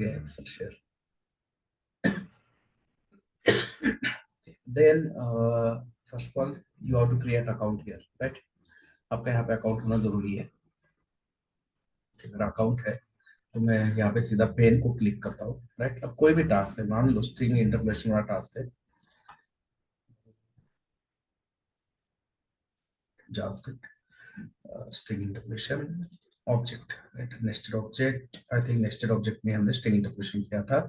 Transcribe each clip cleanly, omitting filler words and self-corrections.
Yeah, Excel share. Then first of all you have to create account here, right? आपका यहाँ पे account होना जरूरी है. अगर अकाउंट है तो मैं यहाँ पे सीधा पेन को क्लिक करता हूँ, राइट? अब कोई भी टास्क है, मान लो स्ट्रिंग इंटरपोलेशन वाला टास्क है, JavaScript string interpolation object, right? Nested object, I think nested object में हमने स्ट्रिंग इंटरपोलेशन किया था.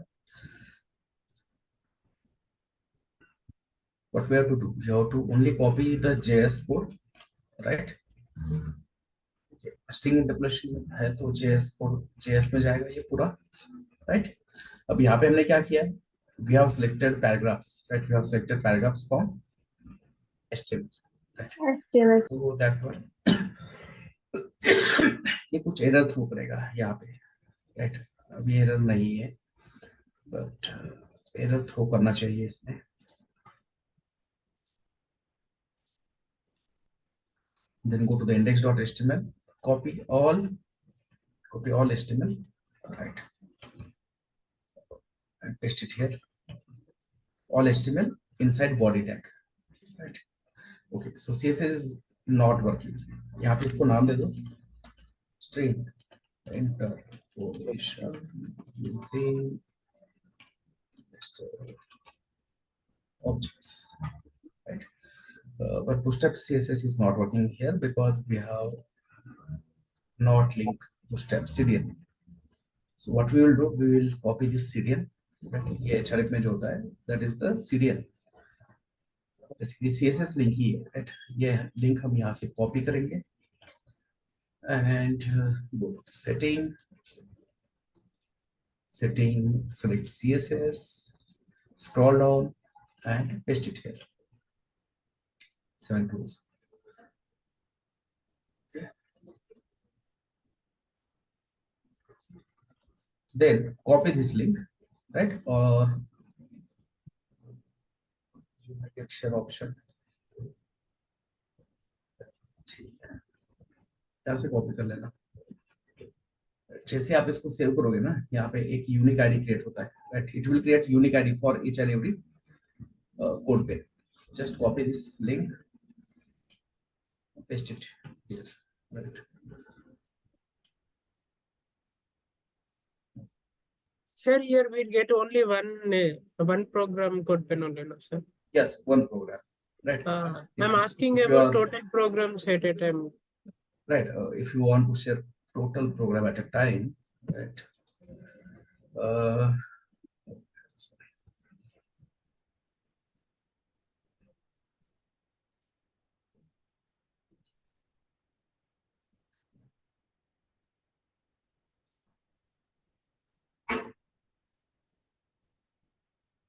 What we have to do, you have to only copy the JS code, right? String interpolation है तो JS code JS में जाएगा ये पूरा, राइट? अब यहाँ पे हमने क्या किया है, we have selected paragraphs, right? We have selected paragraphs from HTML, right? So that one ये कुछ एरर थ्रो करेगा यहाँ पे, राइट? अभी एरर नहीं है बट एरर थ्रो करना चाहिए इसमें. Then go to the index.html, copy all HTML, right? And paste it here. All HTML inside body tag, right? Okay, so CSS is not working. यहाँ पे इसको नाम दे दो string interpolation using objects, right? But bootstrap CSS is not working here because we have not linked bootstrap CDN. So what we will do, we will copy this CDN. ये href में जो होता है, that is the CDN. Basically CSS link ही है, right? ये link हम यहाँ से copy करेंगे and go to setting, select CSS, scroll down and paste it here. 7 rows. Okay. Then copy this link, right? Or you might get share option. यहाँ से copy कर लेना. जैसे आप इसको सेव करोगे ना, यहाँ पे एक यूनिक आईडी क्रिएट होता है, right? It will create unique ID for each and every code पे. Just copy this link, paste it here, right? Sir, here we get only one program code pen only, no, sir? Yes, one program, right? I'm asking about total programs at a time. Right. If you want to share total program at a time, right? Sorry.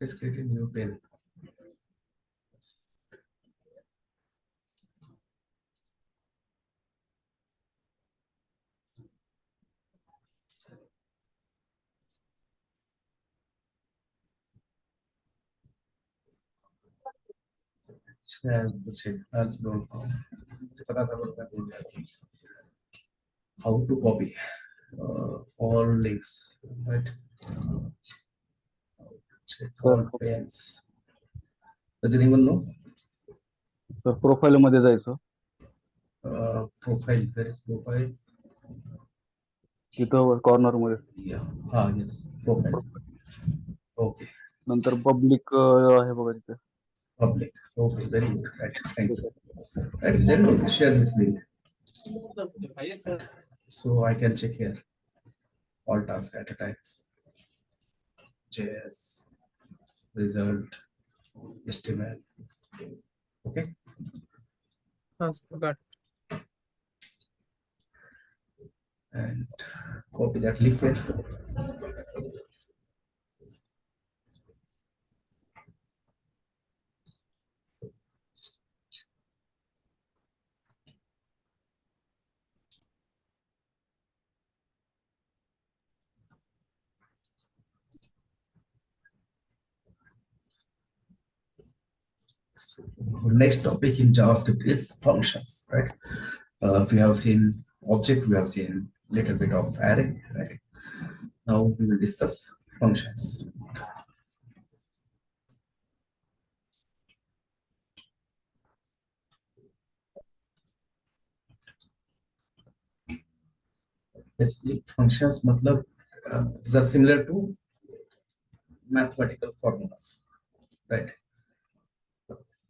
Let's create a new pane. How to copy all links, right? Check all panes. Does anyone know? तर profile मध्ये जायचं, Profile, where is profile? तिथं corner मध्ये. Yeah, yes, profile. Okay. नंतर public आहे बघा तिथे. Public. Okay, very good. Right. Thank you. Right. Then share this link. So I can check here all tasks at a time. JS, result, HTML. Okay. Got it. And copy that link here. So next topic in JavaScript is functions, right? We have seen object, we have seen little bit of array, right? Now we will discuss functions. Basically, functions matlab these are similar to mathematical formulas, right?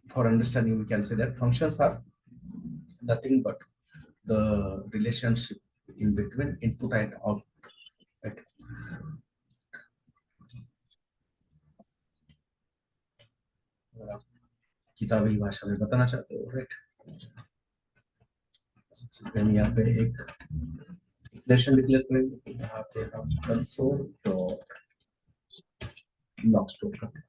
For understanding, we can say that functions are nothing but the relationship in between input and output, right? अगर आप किताबी भाषा में बताना चाहते हो, right? सबसे पहले हम यहाँ पे एक इक्वेशन डिक्लेयर करेंगे। यहाँ पे हम कंसोल डॉट लॉग स्टोर करते हैं।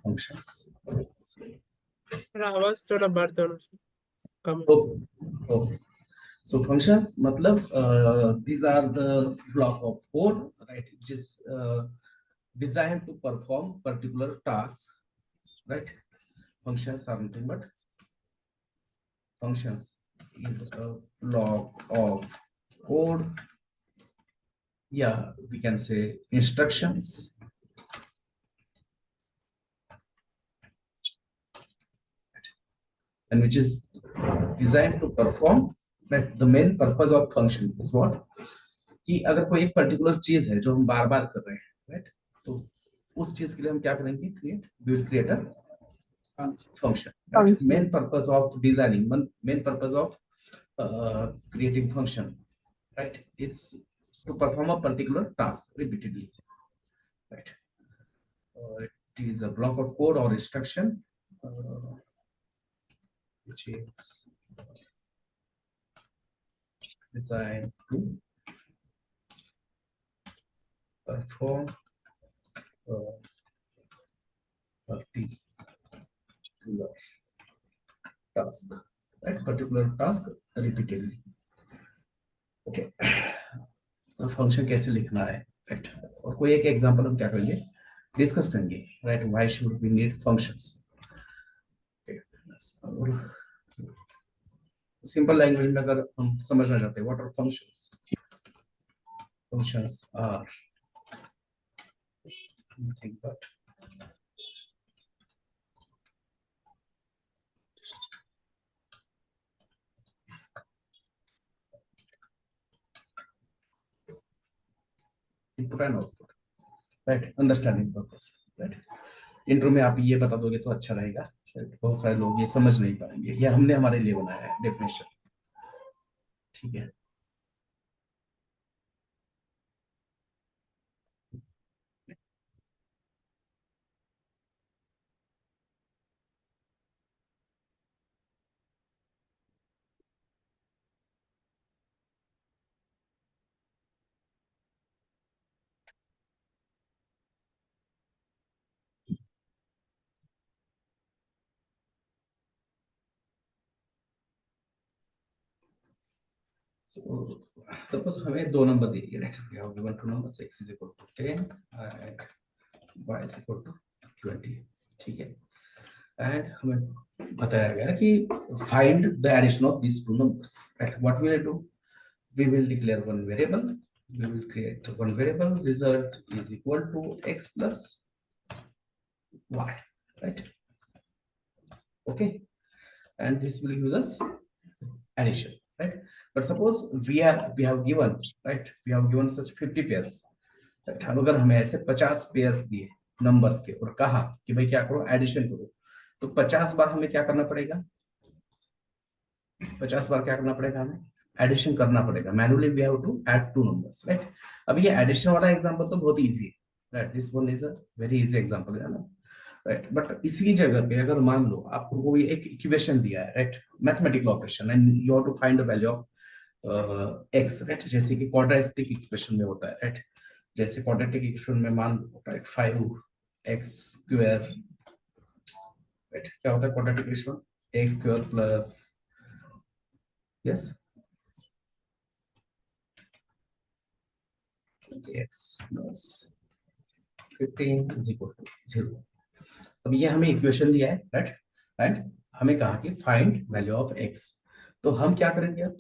functions. आवाज थोड़ा बढ़ दो ना सर, कम है। Okay. Okay. So functions matlab these are the block of code, right, which is designed to perform particular tasks, right? Functions are nothing but functions is a block of code. Yeah, we can say instructions. And which is designed to perform, right? The main purpose of function is what? कि अगर कोई एक particular चीज है जो हम बार बार कर रहे हैं, राइट, तो उस चीज के लिए हम क्या करेंगे? We will create a function. Right? Main purpose of designing, main purpose of creating function, right, is to perform a particular task repeatedly, right? It is a block of code or instruction which is designed to perform particular task, right? Particular task repeatedly. Okay. तो function कैसे लिखना है, right? और कोई एक example हम क्या करेंगे, डिस्कस करेंगे, right? Why should we need functions? Simple language में अगर हम समझना चाहते हैं, what are functions? Functions are nothing but input and output, right? Understanding purpose, right? Intro में आप ये बता दोगे तो अच्छा रहेगा, बहुत सारे लोग ये समझ नहीं पाएंगे। ये हमने हमारे लिए बनाया है डेफिनेशन, ठीक है? सपोज हमें दो नंबर दिए गए, right? We have given two numbers, x is equal to 10 and y is equal to 20, ठीक है? एंड हमें बताया गया कि find the addition of this two numbers, right? What we will do, we will declare one variable, we will create one variable, result is equal to x plus y, right? Okay, and this will use us addition, right? But suppose we have given, right, we have given such 50 pairs, right? अब अगर हमें ऐसे 50 pairs दिए numbers के और कहा कि भाई क्या करो, एडिशन करो, तो 50 बार हमें क्या करना पड़ेगा? 50 बार क्या करना पड़ेगा? हमें एडिशन करना पड़ेगा। Manually we have to add two numbers, right? अब ये एडिशन वाला एग्जांपल तो बहुत इजी है, right? This one is a very easy example, है ना, राइट? बट इसी जगह पे अगर मान लो आपको कोई एक इक्वेशन दिया है, right, mathematical operation, and you have to find the value of x, right? जैसे कि क्वाड्रेटिक इक्वेशन में होता है, राइट? जैसे क्वाड्रेटिक इक्वेशन में मान लो, राइट, 5x स्क्वायर, राइट? क्या होता है quadratic equation? x square plus, yes, x plus 15 is equal to 0। अब ये हमें इक्वेशन दिया है, राइट, एंड हमें कहा कि फाइंड वैल्यू ऑफ x। तो हम क्या करेंगे अब,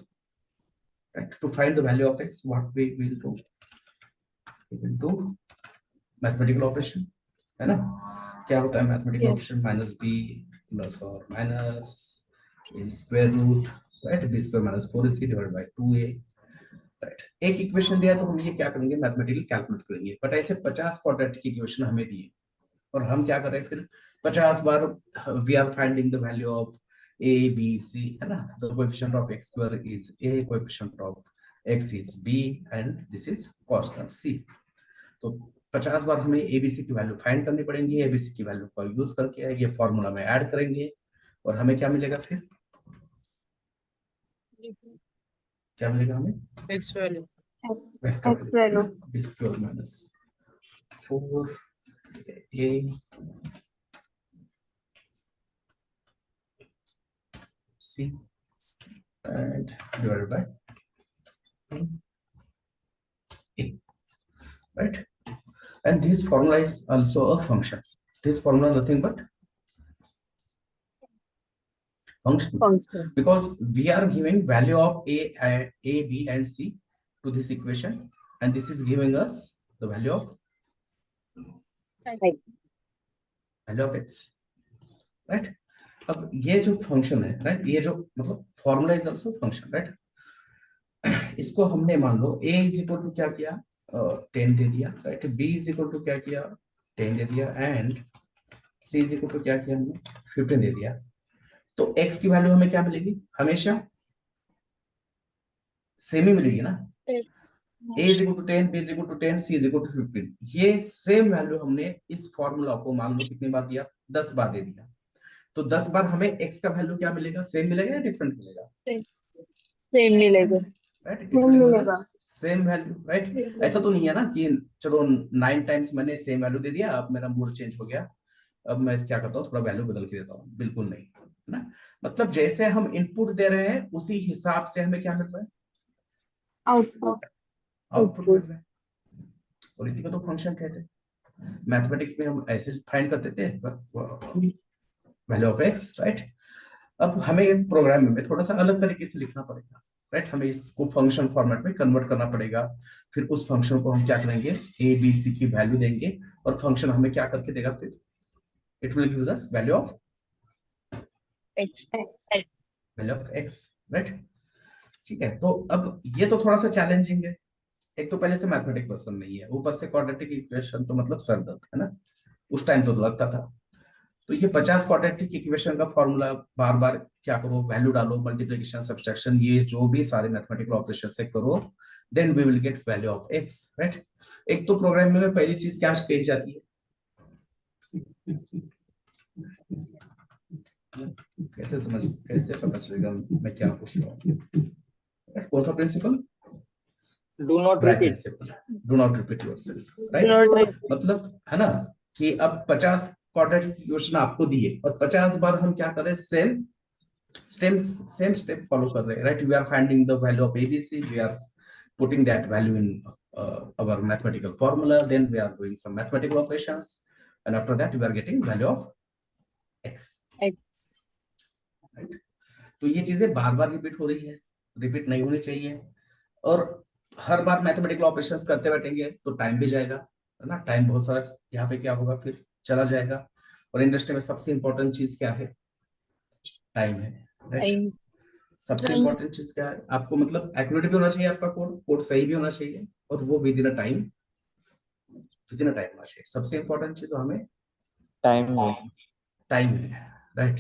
right, to find the value of x what we will do, we will do mathematical operation, है ना। क्या होता है mathematical Yes. Operation, minus B plus और minus in square root, right, B square minus 4ac divided by 2a, right. एक equation दिया तो हम ये क्या करेंगे, मैथमेटिकली कैलकुलेट करेंगे, बट ऐसे 50 क्वाड्रेटिक इक्वेशन हमें दिए और हम क्या करें फिर 50 बार we are finding the value of a b c, है ना। The coefficient of x square is a, coefficient of x is b and this is constant c। तो 50 बार हमें एबीसी की वैल्यू फाइंड करनी पड़ेगी, एबीसी की वैल्यू का use करके ये फॉर्मूला में ऐड करेंगे और हमें क्या मिलेगा, फिर क्या मिलेगा हमें, X value. x का X value. b square minus 4a c and divided by a, right. And this formula is also a function. This formula nothing but function, Function. because we are giving value of a, b and c to this equation, and this is giving us the value of Right. x, right. अब ये जो function है, right, ये जो मतलब formula is also function, right. इसको हमने मान लो a इज इक्वल टू क्या किया, 10 दे दिया, right, b is equal to क्या किया, 10 दे दिया, and c is equal to क्या किया हमने, 15 दे दिया। तो x की वैल्यू हमें क्या मिलेगी, हमेशा सेम ही मिलेगी ना, a is equal to 10, b is equal to 10, c is equal to 15। ये सेम वैल्यू हमने इस फॉर्मूला को मान लो कितनी बार दिया, 10 बार दे दिया। तो 10 बार हमें x का वैल्यू क्या मिलेगा, सेम मिलेगा या डिफरेंट मिलेगा, Same मिलेगा. Right, it Same will give मिलेगा. अस सेम वैल्यू, राइट। ऐसा तो नहीं है ना कि चलो 9 टाइम्स मैंने सेम वैल्यू दे दिया, अब मेरा मूड चेंज हो गया, अब मैं क्या करता हूँ थोड़ा वैल्यू बदल के देता हूँ, बिल्कुल नहीं, है ना। मतलब जैसे हम इनपुट दे रहे हैं उसी हिसाब से हमें क्या मिल रहा है, Output. आउटपुट मिल रहा है। और इसी को तो फंक्शन कहते हैं। मैथमेटिक्स में हम ऐसे फाइंड करते the value of x, right. अब हमें एक प्रोग्राम में थोड़ा सा अलग तरीके से लिखना पड़ेगा, राइट। हमें इसको फंक्शन फॉर्मेट में कन्वर्ट करना पड़ेगा। फिर उस फंक्शन को हम क्या करेंगे, ए बी सी की वैल्यू देंगे और फंक्शन हमें क्या करके देगा, फिर it will give us value of X. Value of x, right. ठीक है, तो अब ये तो थोड़ा सा चैलेंजिंग है। एक तो पहले से मैथमेटिक्स पसंद नहीं है, ऊपर से क्वाड्रेटिक इक्वेशन तो मतलब सर दर्द, है ना। उस टाइम तो लगता था। तो ये 50 क्वाड्रेटिक इक्वेशन का फॉर्मूला बार बार क्या करो, वैल्यू डालो, मल्टीप्लिकेशन सब्सट्रैक्शन, ये जो भी सारे मैथमेटिकल ऑपरेशन से करो, then we will get value of x, right. एक तो प्रोग्रामिंग में पहली चीज क्या कही जाती है, कैसे पता चलेगा मैं क्या पूछ रहा हूँ, कौन सा principle, do not right repeat. Principle, do not repeat yourself, Do right. not repeat. मतलब है ना कि अब 50 क्वाड्रेटिक इक्वेशन आपको दिए और 50 बार हम क्या कर रहे हैं, सेम स्टेप फॉलो कर रहे हैं, right. We are finding the value of ABC, we are putting that value in our mathematical formula, then we are doing some mathematical operations, and after that we are getting value of x, X. right? तो ये चीजें बार बार repeat हो रही है, repeat नहीं होनी चाहिए। और हर बार मैथमेटिकल ऑपरेशंस करते बैठेंगे तो टाइम भी जाएगा, है ना। टाइम बहुत सारा यहाँ पे क्या होगा, फिर चला जाएगा। और इंडस्ट्री में सबसे इंपॉर्टेंट चीज क्या है, टाइम है, राइट। Time. सबसे इंपॉर्टेंट चीज क्या है, आपको मतलब एक्यूरेट भी होना चाहिए, आपका कोड सही भी होना चाहिए, और वो विद इन अ टाइम होना चाहिए। सबसे इंपॉर्टेंट चीज हमें टाइम है. टाइम है, राइट।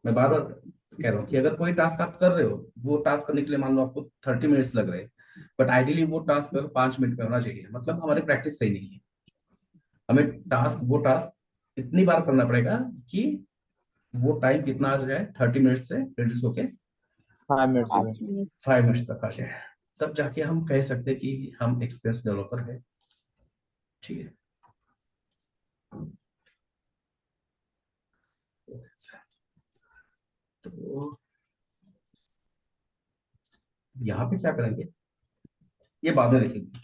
मैं बार बार कह रहा हूँ कि अगर कोई टास्क आप कर रहे हो, वो टास्क करने के लिए मान लो आपको 30 मिनट्स लग रहे हैं, बट आइडियली वो टास्क अगर 5 मिनट में होना चाहिए, मतलब हमारी प्रैक्टिस सही नहीं है। हमें वो टास्क इतनी बार करना पड़ेगा कि वो टाइम कितना आ जाए, 30 मिनट से रिड्यूस होके 5 मिनट्स हो गए. 5 मिनट्स तक आ जाए, तब जाके हम कह सकते हैं कि हम एक्सपीरियंस डेवलपर है, ठीक है। तो यहाँ पे क्या करेंगे, ये बाद में देखेंगे,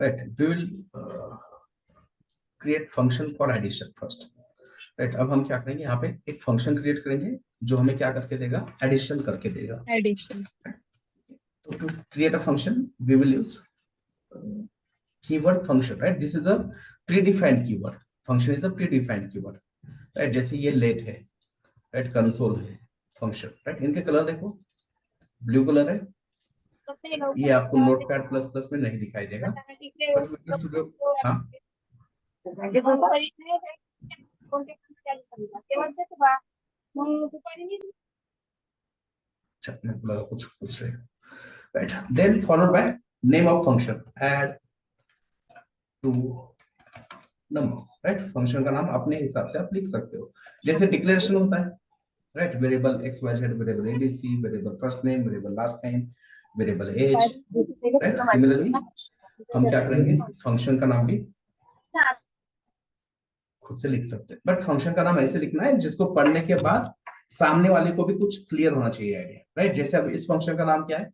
right. We will create function for addition first. Right, अब हम क्या करेंगे, यहाँ पे एक फंक्शन क्रिएट करेंगे जो हमें क्या करके देगा, एडिशन करके देगा. Addition. So to create a function, we will use keyword function, right? This is a predefined keyword. Function is a predefined keyword, right? जैसे ये let है, right? Console है, function, right? इनके कलर देखो, ब्लू कलर है. ये आपको notepad plus plus में नहीं दिखाई देगा. But Visual Studio, हाँ, अच्छा, मेरे को लगा कुछ पूछ रहे हैं. Right. Then followed by name of function. Add to numbers. Right. Function का नाम अपने हिसाब से आप लिख सकते हो. जैसे डिक्लेरेशन होता है. Right. Variable x y z, variable abc, variable first name, variable last name, variable age. Right. Similarly, हम क्या करेंगे? फंक्शन का नाम भी खुद से लिख सकते हैं. बट फंक्शन का नाम ऐसे लिखना है जिसको पढ़ने के बाद सामने वाले को भी कुछ क्लियर होना चाहिए आइडिया. राइट. जैसे अब इस फंक्शन का नाम क्या है?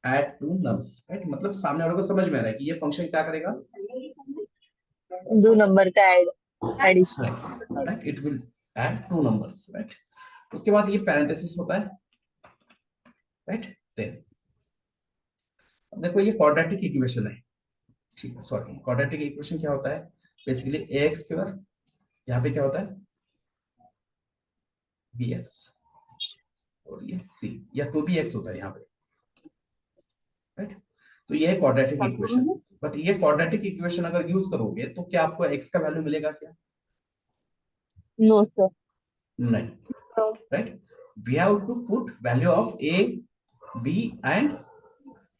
Add to nums. राइट. मतलब सामने वाले को समझ में आ रहा है कि ये फंक्शन क्या करेगा. दो नंबर का addition. Right. It will add two numbers. Right. उसके बाद ये पैरेंथेसिस होता है. Right. Then अब देखो ये क्वाड्रेटिक इक्वेशन है. ठीक है, सॉरी, क्वाड्रेटिक इक्वेशन क्या होता है? बेसिकली ax स्क्वायर, यहाँ पे क्या होता है? bx, और ये c या 2bx होता है यहाँ पे. राइट. तो ये है क्वाड्रेटिक इक्वेशन. बट ये क्वाड्रेटिक इक्वेशन अगर यूज करोगे तो क्या आपको x का वैल्यू मिलेगा क्या? No sir. नहीं. Right. We have to put value of a, b and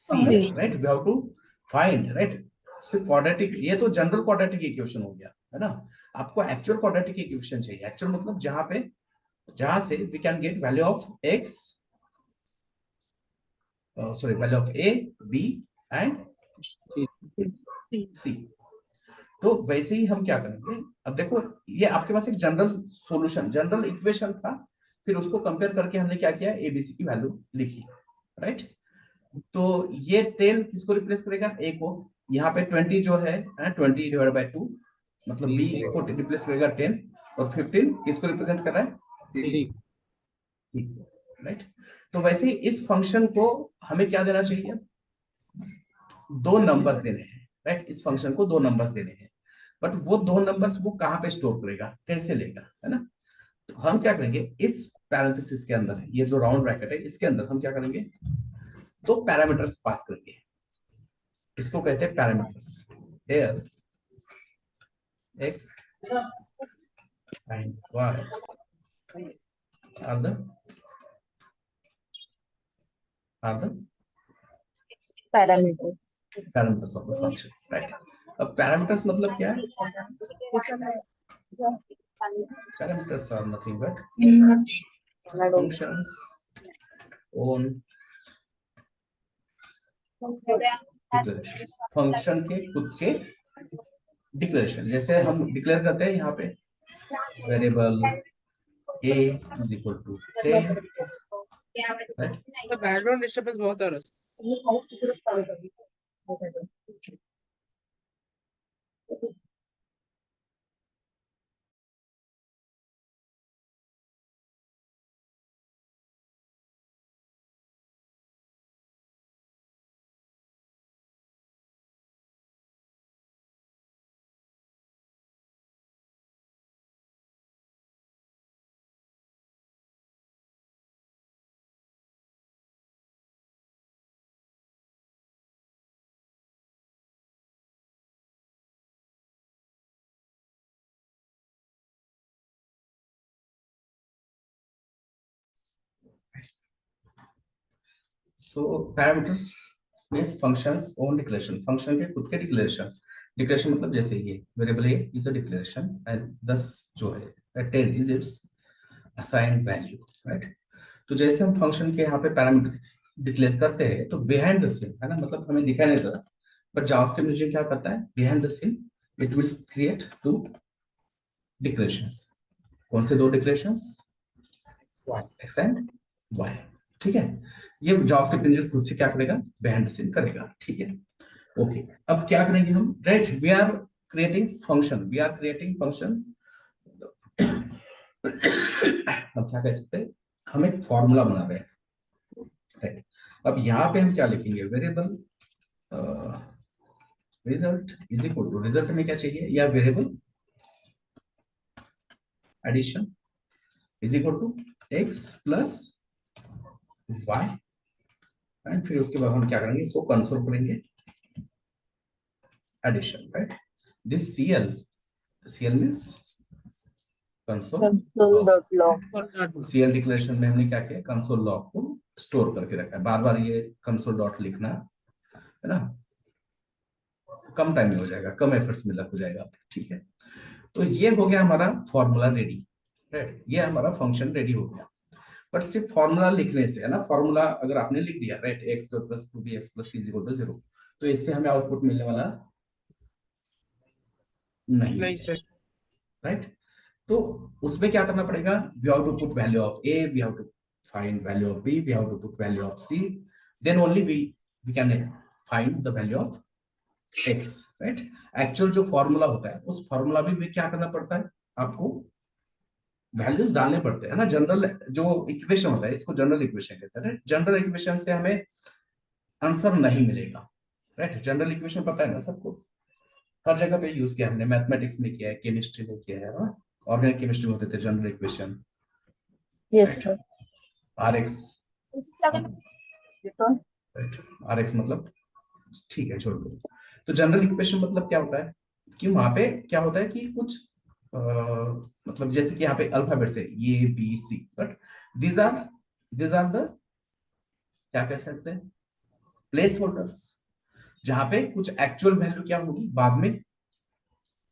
c. Right. We have to find. Right. सिर्फ क्वाड्रेटिक, ये तो जनरल क्वाड्रेटिक इक्वेशन हो गया है ना. आपको एक्चुअल क्वाड्रेटिक इक्वेशन चाहिए. एक्चुअल मतलब जहां से we can get value of x, sorry, value of a, b and c. तो वैसे ही हम क्या करेंगे, अब देखो ये आपके पास एक जनरल सॉल्यूशन, जनरल इक्वेशन था, फिर उसको कंपेयर करके हमने क्या किया, abc की वैल्यू लिखी. राइट. तो ये 10 किसको रिप्लेस करेगा? a को. यहाँ पे 20 जो है 20 डिवाइड बाय 2, मतलब b को रिप्लेस करेगा 10, और 15 किसको रिप्रेजेंट कर रहा है? c. राइट. तो वैसे ही इस फंक्शन को हमें क्या देना चाहिए? दो नंबर्स देने हैं. राइट. इस फंक्शन को दो नंबर्स देने हैं. बट वो दो नंबर्स वो कहाँ पे स्टोर करेगा, कैसे लेगा, है ना. तो हम क्या करेंगे, इस पैरेंथेसिस के अंदर, ये जो राउंड ब्रैकेट है इसके अंदर हम क्या करेंगे, तो पैरामीटर्स पास करेंगे. इसको कहते हैं parameters. Here x and y are the parameters of the function. Right. अब पैरामीटर्स मतलब क्या है? Parameters are nothing but functions own declarations. Function के खुद के डिक्लेरेशन. जैसे हम डिक्लेयर करते हैं यहाँ पे variable a is equal to 10. Right. तो बैकग्राउंड डिस्टरबेंस बहुत आ रहा है. So parameters means functions own declaration. Function के खुद के डिक्लेरेशन. डिक्लेरेशन मतलब जैसे ये variable a is a declaration and 10 जो है 10 is its assigned value. Right. तो जैसे हम फंक्शन के यहाँ पे पैरामीटर डिक्लेयर करते हैं तो बिहाइंड द सीन, है ना, मतलब हमें दिखाई नहीं देता. बट जावास्क्रिप्ट इंजन क्या करता है, behind the scene it will create two declarations. कौन से दो डिक्लेरेशंस? x and y. ठीक है. ये जावास्क्रिप्ट इंजन खुद से क्या करेगा, बिहाइंड द सीन करेगा. ठीक है. ओके. अब क्या करेंगे हम, right, we are creating function, we are creating function. हम क्या कह सकते हैं, हम एक फॉर्मूला बना रहे हैं, राइट। अब यहाँ पे हम क्या लिखेंगे, variable result is equal to, result में क्या चाहिए, या variable addition is equal to x plus y, and फिर उसके बाद हम क्या करेंगे, इसको कंसोल करेंगे addition, right. This CL means console, console.log. CL declaration में हमने क्या किया, कंसोल लॉग को स्टोर करके रखा है, बार बार ये कंसोल डॉट लिखना है ना, कम टाइम में हो जाएगा, कम एफर्ट्स में लग हो जाएगा, ठीक है। तो ये हो गया हमारा फॉर्मूला रेडी, राइट, ये हमारा फंक्शन रेडी हो गया। बट सिर्फ फॉर्मूला लिखने से, है ना, फॉर्मूला अगर आपने लिख दिया, right, x plus 2bx plus c is equal to 0, तो इससे हमें आउटपुट मिलने वाला नहीं, सर। राइट। तो उसमें क्या करना पड़ेगा, we have to put value of a, we have to find value of b, we have to put value of c, then only we can find the value of x, right. Actual जो formula होता है, उस formula में क्या करना पड़ता है, आपको वैल्यूज डालने पड़ते हैं ना। जनरल जो इक्वेशन होता है, इसको जनरल इक्वेशन कहते हैं, राइट। जनरल इक्वेशन से हमें आंसर नहीं मिलेगा, राइट। जनरल इक्वेशन पता है ना सबको, हर जगह पे यूज किया हमने, मैथमेटिक्स में किया है, केमिस्ट्री में किया है, ऑर्गेनिक केमिस्ट्री में होते थे general equation, Yes, sir. RX, right, RX मतलब, ठीक है छोड़ दो। तो जनरल इक्वेशन मतलब क्या होता है, कि वहां पे क्या होता है कि कुछ मतलब जैसे कि यहाँ पे अल्फाबेट से A B C, but these are the, क्या कह सकते हैं, प्लेस होल्डर्स, जहां पे कुछ एक्चुअल वैल्यू क्या होगी बाद में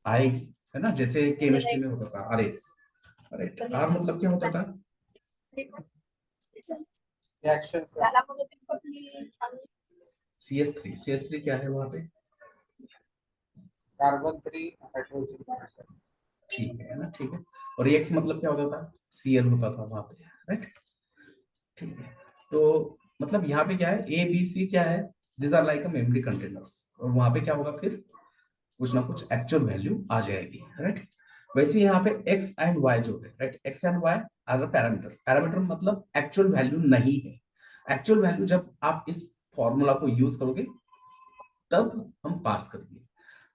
आएगी, है ना। जैसे केमिस्ट्री में होता था RX, राइट, R मतलब क्या होता था, रिएक्शन CH3 क्या है वहां पे, कार्बन 3 हाइड्रोजन, ठीक है ना, ठीक है। और X मतलब क्या होता था, Cl होता था वहां पे, राइट, ठीक है। तो मतलब यहाँ पे क्या है, A B C क्या है, this are like a memory containers, और वहां पे क्या होगा, फिर कुछ ना कुछ एक्चुअल वैल्यू आ जाएगी, राइट। वैसे यहाँ पे x एंड y जो है, right, x and y are parameter, parameter मतलब एक्चुअल वैल्यू नहीं है। एक्चुअल वैल्यू जब आप इस फॉर्मूला को यूज करोगे तब हम पास करेंगे।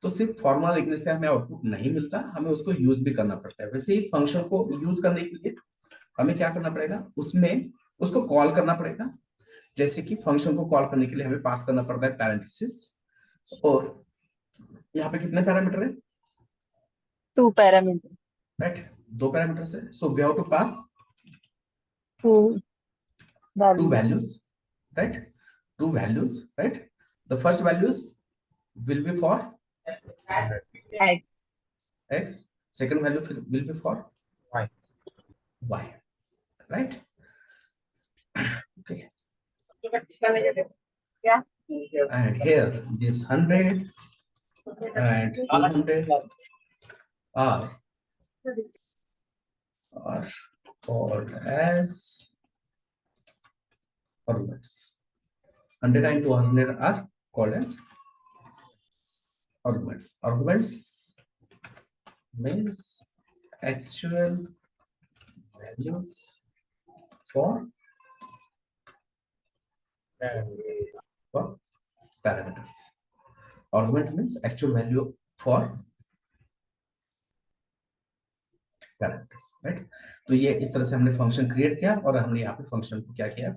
तो सिर्फ फॉर्मूला लिखने से हमें आउटपुट नहीं मिलता, हमें उसको यूज भी करना पड़ता है। वैसे ही फंक्शन को यूज करने के लिए हमें क्या करना पड़ेगा, उसमें उसको कॉल करना पड़ेगा। जैसे कि फंक्शन को कॉल करने के लिए हमें पास करना पड़ता है पैरेंथेसिस, और यहाँ पे कितने पैरामीटर है, 2 parameter. राइट, 2 पैरामीटर है, so we have to pass 2 two values. values, right, 2 values, right. The first values will be for X. x, second value will be for Y. right, okay. And here this 100 and 200 are called as arguments. 100 and 200 are called as arguments. Arguments means actual values for parameters. Argument means actual value for parameters, right? तो ये इस तरह से हमने function create किया और हमने यहाँ पे फंक्शन को क्या किया,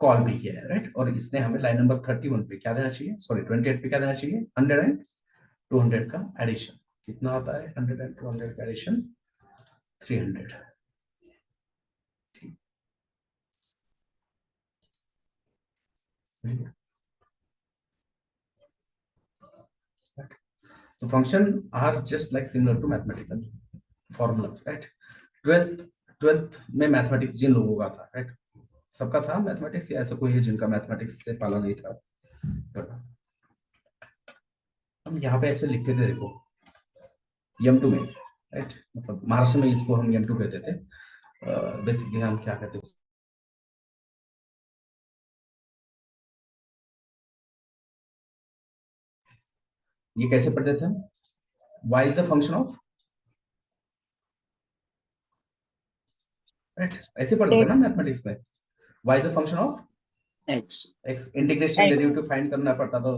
कॉल भी किया है, राइट। और इसने हमें लाइन नंबर 31 पे क्या देना चाहिए, सॉरी 28 पे क्या देना चाहिए, 100 एंड 200 का एडिशन। कितना आता है 100 एंड 200 का addition, 300। So function are just like similar to mathematical formulas, right? 12th में मैथमेटिक्स जिन लोगों का था, राइट, सबका था मैथमेटिक्स, या ऐसा कोई है जिनका मैथमेटिक्स से पाला नहीं था। हम यहाँ पे ऐसे लिखते थे, देखो M2 में, राइट, मतलब महाराष्ट्र में इसको हम M2 कहते थे। बेसिकली हम क्या कहते हैं, ये कैसे पढ़ते थे हम? y is a function of, right, ऐसे पढ़ते थे ना मैथमेटिक्स में, y is a function of X. x, integration X. Derivative find करना पड़ता था,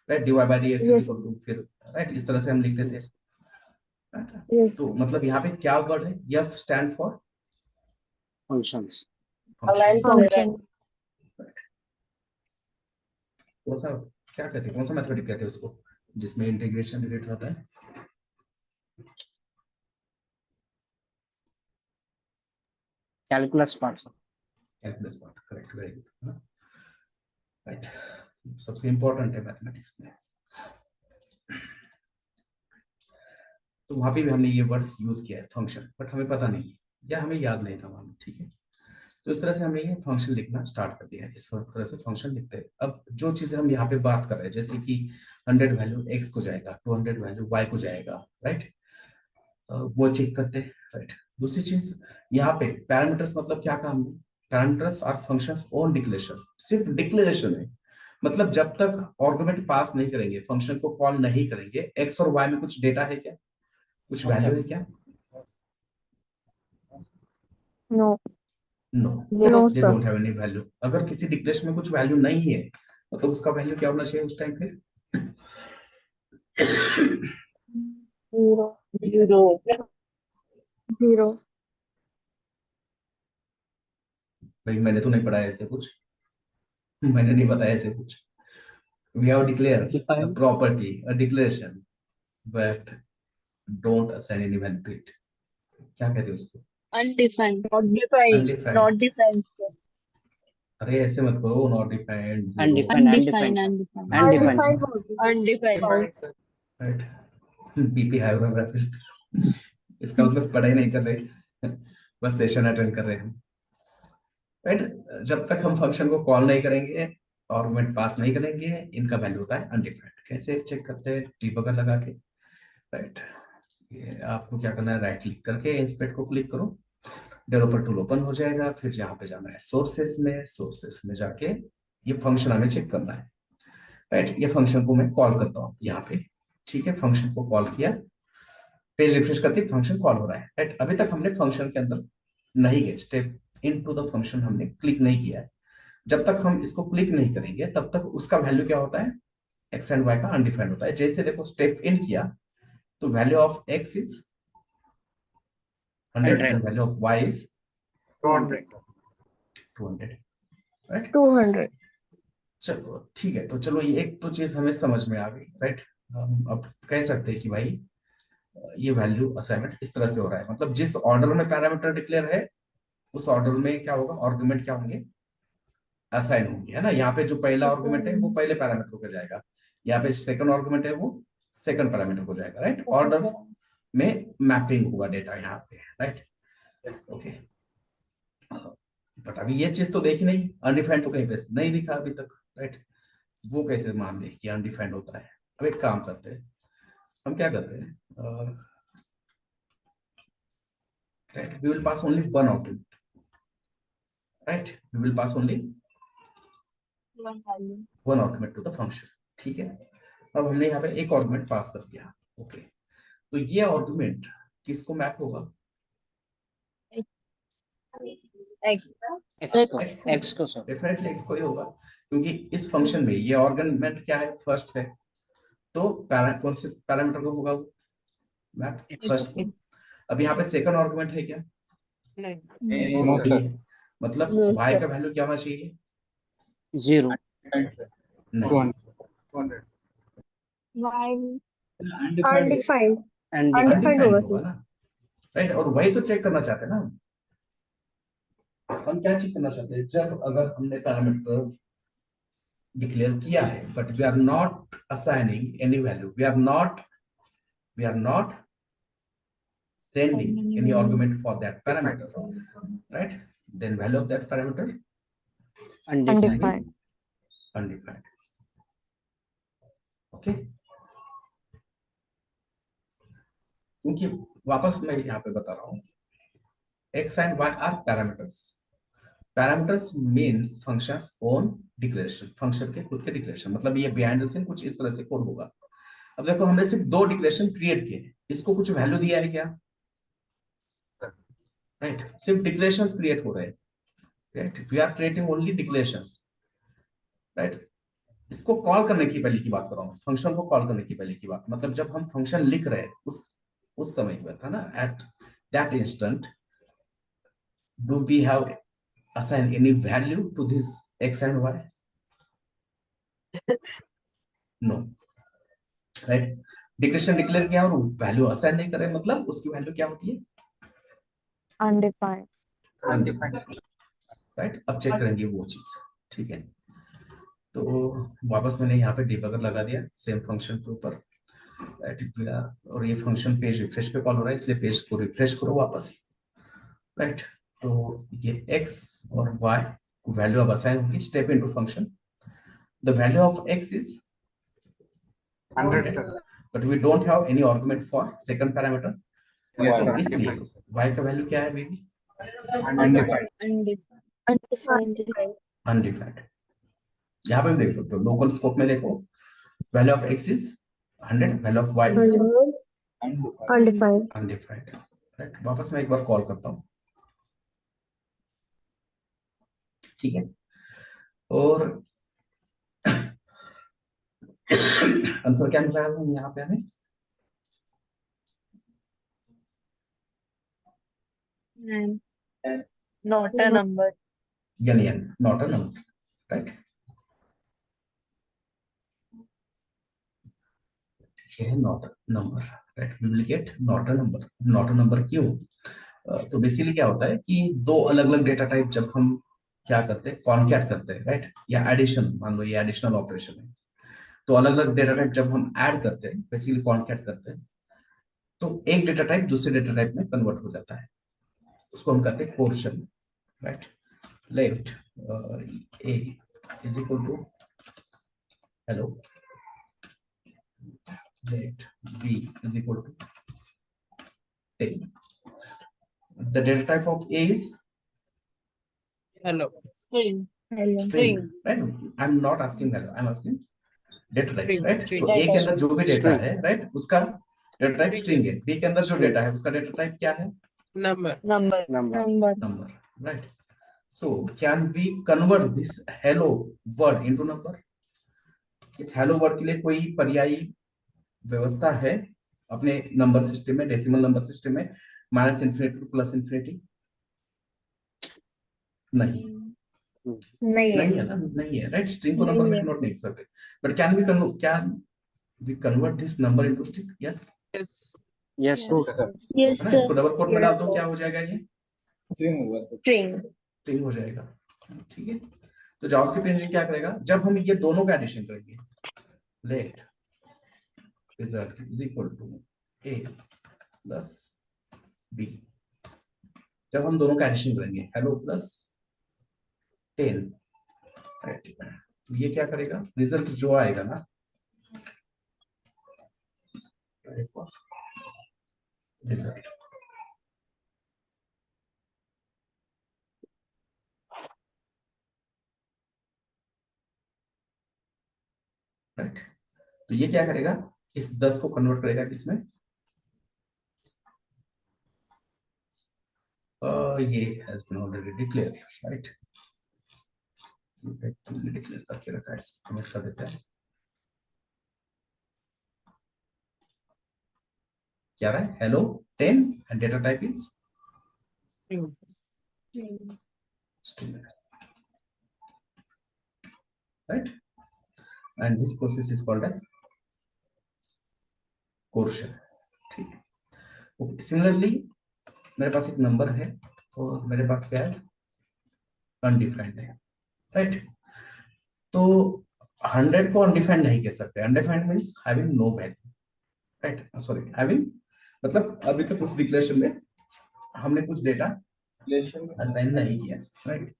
right, dy by dx is Yes. Equal to, फिर राइट इस तरह से हम लिखते थे, right? Yes. तो मतलब यहाँ पे क्या वर्ड है, f stand for Functions. Functions, Function. कौन सा, क्या कहते हैं, कौन सा मैथमेटिक कहते हैं उसको जिसमें इंटीग्रेशन रिलेटेड होता है? Calculus parts. Calculus part, correct, very good, right, सबसे इंपॉर्टेंट है मैथमेटिक्स में। तो वहां पे भी हमने ये वर्ड यूज किया है फंक्शन, बट हमें पता नहीं है या हमें याद नहीं था वहां, ठीक है। तो इस तरह से हमने ये फंक्शन लिखना स्टार्ट कर दिया है, इस तरह से फंक्शन लिखते हैं। अब जो चीजें हम यहाँ पे बात कर रहे हैं, जैसे कि 100 वैल्यू x को जाएगा, 200 वैल्यू y को जाएगा, राइट, वो चेक करते हैं, राइट। दूसरी चीज यहाँ पे पैरामीटर्स, मतलब क्या कहा हमने, parameters are functions own declarations, सिर्फ डिक्लेरेशन है, मतलब जब तक आर्गुमेंट पास नहीं करेंगे, फंक्शन को कॉल नहीं करेंगे, x और y में कुछ डेटा है क्या, कुछ वैल्यू है क्या? No. No, No, they sir. Don't have any value. अगर किसी डिक्लेरेशन में कुछ वैल्यू नहीं है, मतलब उसका वैल्यू क्या होना चाहिए उस टाइम पे? Zero. Zero. Zero. भाई मैंने तो नहीं पढ़ा ऐसे कुछ, मैंने नहीं बताया ऐसे कुछ। We have declare a Define. Property, a declaration, but don't assign any value to it. क्या कहते हैं उसको? Undefined. Not defined. Undefined. Not defined, sir. अरे ऐसे मत करो, not defined, Undefined. Undefined. sir. Undefined. sir. Undefined. Defined, sir. Right, BP high हो रहा है फिर। इसका मतलब पढ़ाई नहीं कर रहे, बस सेशन अटेंड कर रहे हैं, राइट। जब तक हम फंक्शन को कॉल नहीं करेंगे, आर्गुमेंट पास नहीं करेंगे, इनका वैल्यू होता है अनडिफाइंड। कैसे चेक करते हैं? डिबगर लगा के, राइट। ये आपको क्या करना है, राइट क्लिक करके इंस्पेक्ट को क्लिक करो, डेवलपर टूल ओपन हो जाएगा, फिर यहाँ पे जाना है सोर्सेस में, सोर्सेस में जाके ये फंक्शन हमें चेक करना है, राइट। ये फंक्शन को मैं कॉल करता हूँ यहाँ पे, ठीक है, फंक्शन को कॉल किया, पेज रिफ्रेश करते फंक्शन कॉल हो रहा है, राइट। अभी तक हमने फंक्शन के अंदर नहीं गए, स्टेप इनटू द फंक्शन हमने क्लिक नहीं किया है। जब तक हम इसको क्लिक नहीं करेंगे तब तक उसका वैल्यू क्या होता है, एक्स एंड वाई का अनडिफाइंड होता है। जैसे देखो स्टेप इन किया तो value of x is 100 and value of y is 200. 200, right. 200. चलो ठीक है, तो चलो ये एक तो चीज हमें समझ में आ गई, राइट। हम अब कह सकते हैं कि भाई ये वैल्यू असाइनमेंट इस तरह से हो रहा है, मतलब जिस ऑर्डर में पैरामीटर डिक्लेयर है उस ऑर्डर में क्या होगा, आर्गुमेंट क्या होंगे, असाइन होंगे, है ना। यहाँ पे जो पहला आर्गुमेंट है वो पहले पैरामीटर को जाएगा, यहाँ पे सेकंड आर्गुमेंट है वो सेकंड पैरामीटर को जाएगा, राइट। ऑर्डर में मैपिंग होगा डेटा यहाँ पे, राइट, Yes. ओके। बट अभी ये चीज तो देखी नहीं, अनडिफाइंड तो कहीं पे नहीं दिखा अभी तक, राइट। वो कैसे मान ले कि अनडिफाइंड होता है? अब एक काम करते हैं, हम क्या करते हैं, right, we will pass only one argument, right, we will pass only one argument to the function, ठीक है। अब हमने यहाँ पे एक आर्गुमेंट पास कर दिया, ओके। तो ये आर्गुमेंट किसको मैप होगा? X. X को. X को sir. डेफिनेटली एक्स को ही होगा, क्योंकि इस फंक्शन में ये आर्गुमेंट क्या है, फर्स्ट है, तो कौन से पैरामीटर को होगा वो मैप, X फर्स्ट को। अब यहाँ पे सेकंड आर्गुमेंट है क्या? नहीं। No, sir. मतलब Yes, y sir. का वैल्यू क्या होना चाहिए? 0. Defined, sir. नहीं, 200. 200. Undefined. And अनडिफाइंड होगा होगा ना, राइट। और वही तो चेक करना चाहते हैं ना हम क्या चेक करना चाहते हैं, जब अगर हमने पैरामीटर डिक्लेयर किया है but we are not assigning any value, we are not sending any argument for that parameter, right, then value of that parameter undefined. undefined, okay। क्योंकि वापस मैं यहाँ पे बता रहा हूँ, x and y are parameters, parameters means functions own declaration, function के खुद के डिक्लेरेशन, मतलब ये बिहाइंड द सीन कुछ इस तरह से कोड होगा, अब देखो हमने सिर्फ 2 डिक्लेरेशन क्रिएट किए, इसको कुछ वैल्यू दिया है क्या? राइट, सिर्फ डिक्लेरेशंस क्रिएट हो रहे हैं, right, we are creating only declarations, right. इसको कॉल करने की पहले की बात कर रहा हूँ, फंक्शन को कॉल करने की पहले की बात, मतलब जब हम फंक्शन लिख रहे हैं उस समय की बात है ना, at that instant do we have assign any value to this x and y? No, right. Declaration declare किया और वैल्यू असाइन नहीं करे, मतलब उसकी वैल्यू क्या होती है? Undefined. Undefined. राइट, अब चेक करेंगे वो चीज, ठीक है। तो वापस मैंने यहाँ पे डिबगर लगा दिया सेम फंक्शन के ऊपर, राइट, और ये फंक्शन पेज रिफ्रेश पे कॉल हो रहा है, इसलिए पेज को रिफ्रेश करो वापस, राइट। तो ये x और y को वैल्यू अब असाइन होगी, step into function, the value of x is 100, sir. But we don't have any argument for second parameter, Yes, so sir. इसलिए y का वैल्यू क्या है बेबी? Undefined. Undefined. अनडिफाइंड। यहाँ पे भी देख सकते हो, लोकल स्कोप में देखो, value of x is 100, value of y is Undefined. Undefined, right. वापस मैं एक बार कॉल करता हूँ, ठीक है। और आंसर क्या मिला है यहाँ पे हमें? Not a number. यानी नॉट अ नंबर, राइट। ये है not a number, right, we will get not a number. Not a number क्यों? तो बेसिकली क्या होता है कि 2 अलग अलग डेटा टाइप जब हम क्या करते हैं, कॉन्कैट करते हैं, राइट, या एडिशन, मान लो ये एडिशनल ऑपरेशन है, तो अलग अलग डेटा टाइप जब हम ऐड करते हैं, बेसिकली कॉन्कैट करते हैं, तो एक डेटा टाइप दूसरे डेटा टाइप में कन्वर्ट हो जाता है, उसको हम कहते हैं coercion, right. Let a is equal to hello, let b is equal to 10. The data type of a is Hello. String. string, right? I'm not asking value, I'm asking data type, String, right? string. तो a के अंदर जो भी data String. है, right, उसका data type String string है, b के अंदर जो String. डेटा है उसका डेटा टाइप क्या है? Number. Number. Number. Number, right? So can we convert this hello word into number? इस हेलो वर्ड के लिए कोई पर्यायी व्यवस्था है अपने नंबर सिस्टम में, डेसिमल नंबर सिस्टम में, minus infinity two plus infinity? नहीं, नहीं है. नहीं है ना, नहीं है, राइट। स्ट्रिंग को नंबर नहीं में है. कन्वर्ट नहीं कर सकते, but can we convert this number into string? Yes, Yes. Yes, sir. True, sir. Yes, है ना। sir. इसको डबल कोट में Yes, डाल दो, sir. क्या हो जाएगा? ये String होगा, sir. String. स्ट्रिंग हो जाएगा, ठीक है। तो जावास्क्रिप्ट इंजन क्या करेगा, जब हम ये दोनों का एडिशन करेंगे, let result is equal to a plus b, जब हम दोनों का एडिशन करेंगे, हेलो प्लस 10, राइट, तो ये क्या करेगा, रिजल्ट जो आएगा ना, रिजल्ट राइट, तो ये क्या करेगा, इस 10 को कन्वर्ट करेगा किसमें? ये has been already declare, right, declare करके रखा है, इसको कमेंट कर देते हैं। क्या रहा है, hello 10 and data type is String. string, right, and this process is called as coercion, ठीक है। ओके, सिमिलरली मेरे पास एक नंबर है और मेरे पास क्या है, अनडिफाइंड है, राइट। तो 100 को अनडिफाइंड नहीं कह सकते, undefined means having no value, right, sorry, having मतलब अभी तक उस डिक्लेरेशन में हमने कुछ डेटा असाइन नहीं किया, राइट।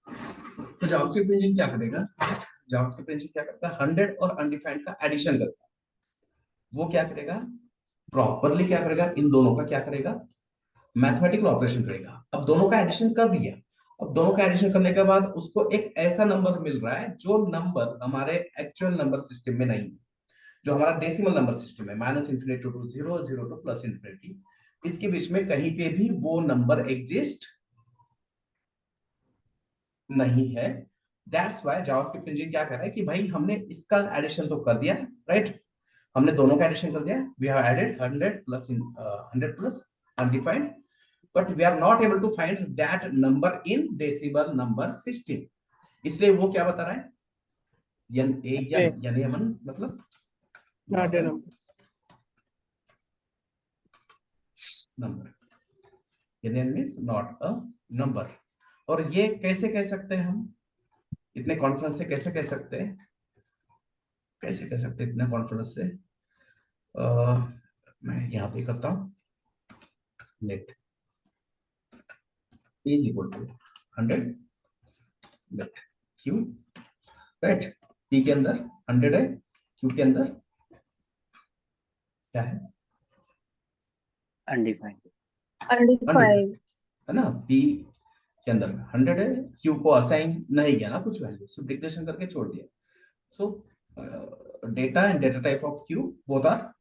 तो जावास्क्रिप्ट इंजन क्या करेगा, जावास्क्रिप्ट इंजन क्या करता है, 100 और अनडिफाइंड का एडिशन करता है। वो क्या करेगा, प्रॉपरली क्या करेगा, इन दोनों का क्या करेगा, मैथमेटिकल ऑपरेशन करेगा। अब दोनों का एडिशन कर दिया, अब दोनों का एडिशन करने के बाद उसको एक ऐसा नंबर मिल रहा है जो नंबर हमारे एक्चुअल नंबर सिस्टम में नहीं है, जो हमारा डेसिमल नंबर सिस्टम है, minus infinity to zero, zero to plus infinity, इसके बीच में कहीं पे भी वो नंबर एग्जिस्ट नहीं है। दैट्स व्हाई जावास्क्रिप्ट इंजन क्या कर रहा है कि भाई हमने इसका एडिशन तो कर दिया, राइट, हमने दोनों का एडिशन कर दिया, we have added 100 plus undefined, but we are not able to find that number in decimal number system. इसलिए वो क्या बता रहा है, मतलब Not a number. Number, means not a number. और ये कैसे कह सकते हैं हम, इतने कॉन्फिडेंस से कैसे कह सकते हैं, कैसे कह सकते हैं इतने कॉन्फिडेंस से? मैं यहाँ पे करता हूँ, लेट p is equal to 100, लेट q, राइट, p के अंदर 100 है, q के अंदर क्या है, undefined, Undefined. है ना, p के अंदर 100 है, q को असाइन नहीं किया ना कुछ वैल्यू, सिर्फ डिक्लेरेशन करके छोड़ दिया। So data and data type of q both are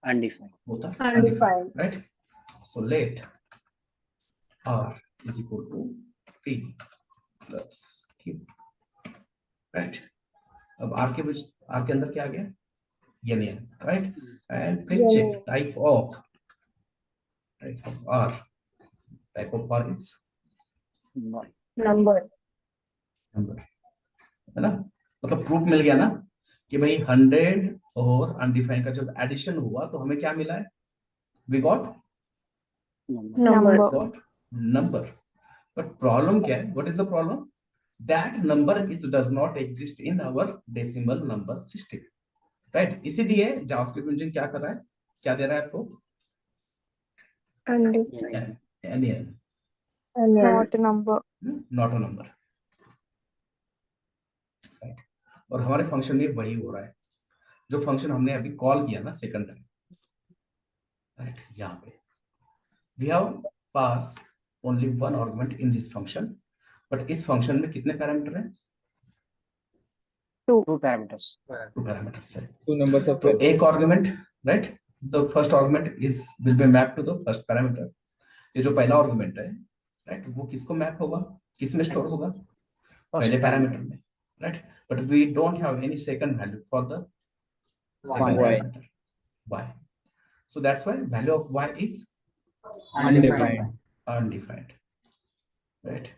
undefined, undefined, right? So let r is equal to p plus q, right? अब r के बीच, r के अंदर क्या आ गया, union, right? And फिर check Union. type of r, type of r is not, Number. number, है ना, मतलब प्रूफ मिल गया ना कि भाई 100 और अनडिफाइंड का जब एडिशन हुआ तो हमें क्या मिला है, we got number, Number. number, but problem क्या है, what is the problem, that number is does not exist in our decimal number system, right? इसीलिए जावास्क्रिप्ट इंजन क्या कर रहा है, क्या दे रहा है आपको, Undefined. NaN, Not a number. not a number, right? और हमारे फंक्शन में वही हो रहा है, जो फंक्शन हमने अभी कॉल किया ना सेकंड टाइम, राइट, यहाँ पे we have pass only one argument in this function, but इस फंक्शन में कितने पैरामीटर हैं, two parameters, टू पैरामीटर्स है, Two numbers of तो एक argument, right, the first argument is will be map to the first parameter, ये जो पहला आर्गुमेंट है, राइट, वो किसको मैप होगा, किस में स्टोर होगा, पहले पैरामीटर में, right, but we don't have any second value for the second Y. Parameter y, so that's why value of y is Undefined. undefined, right?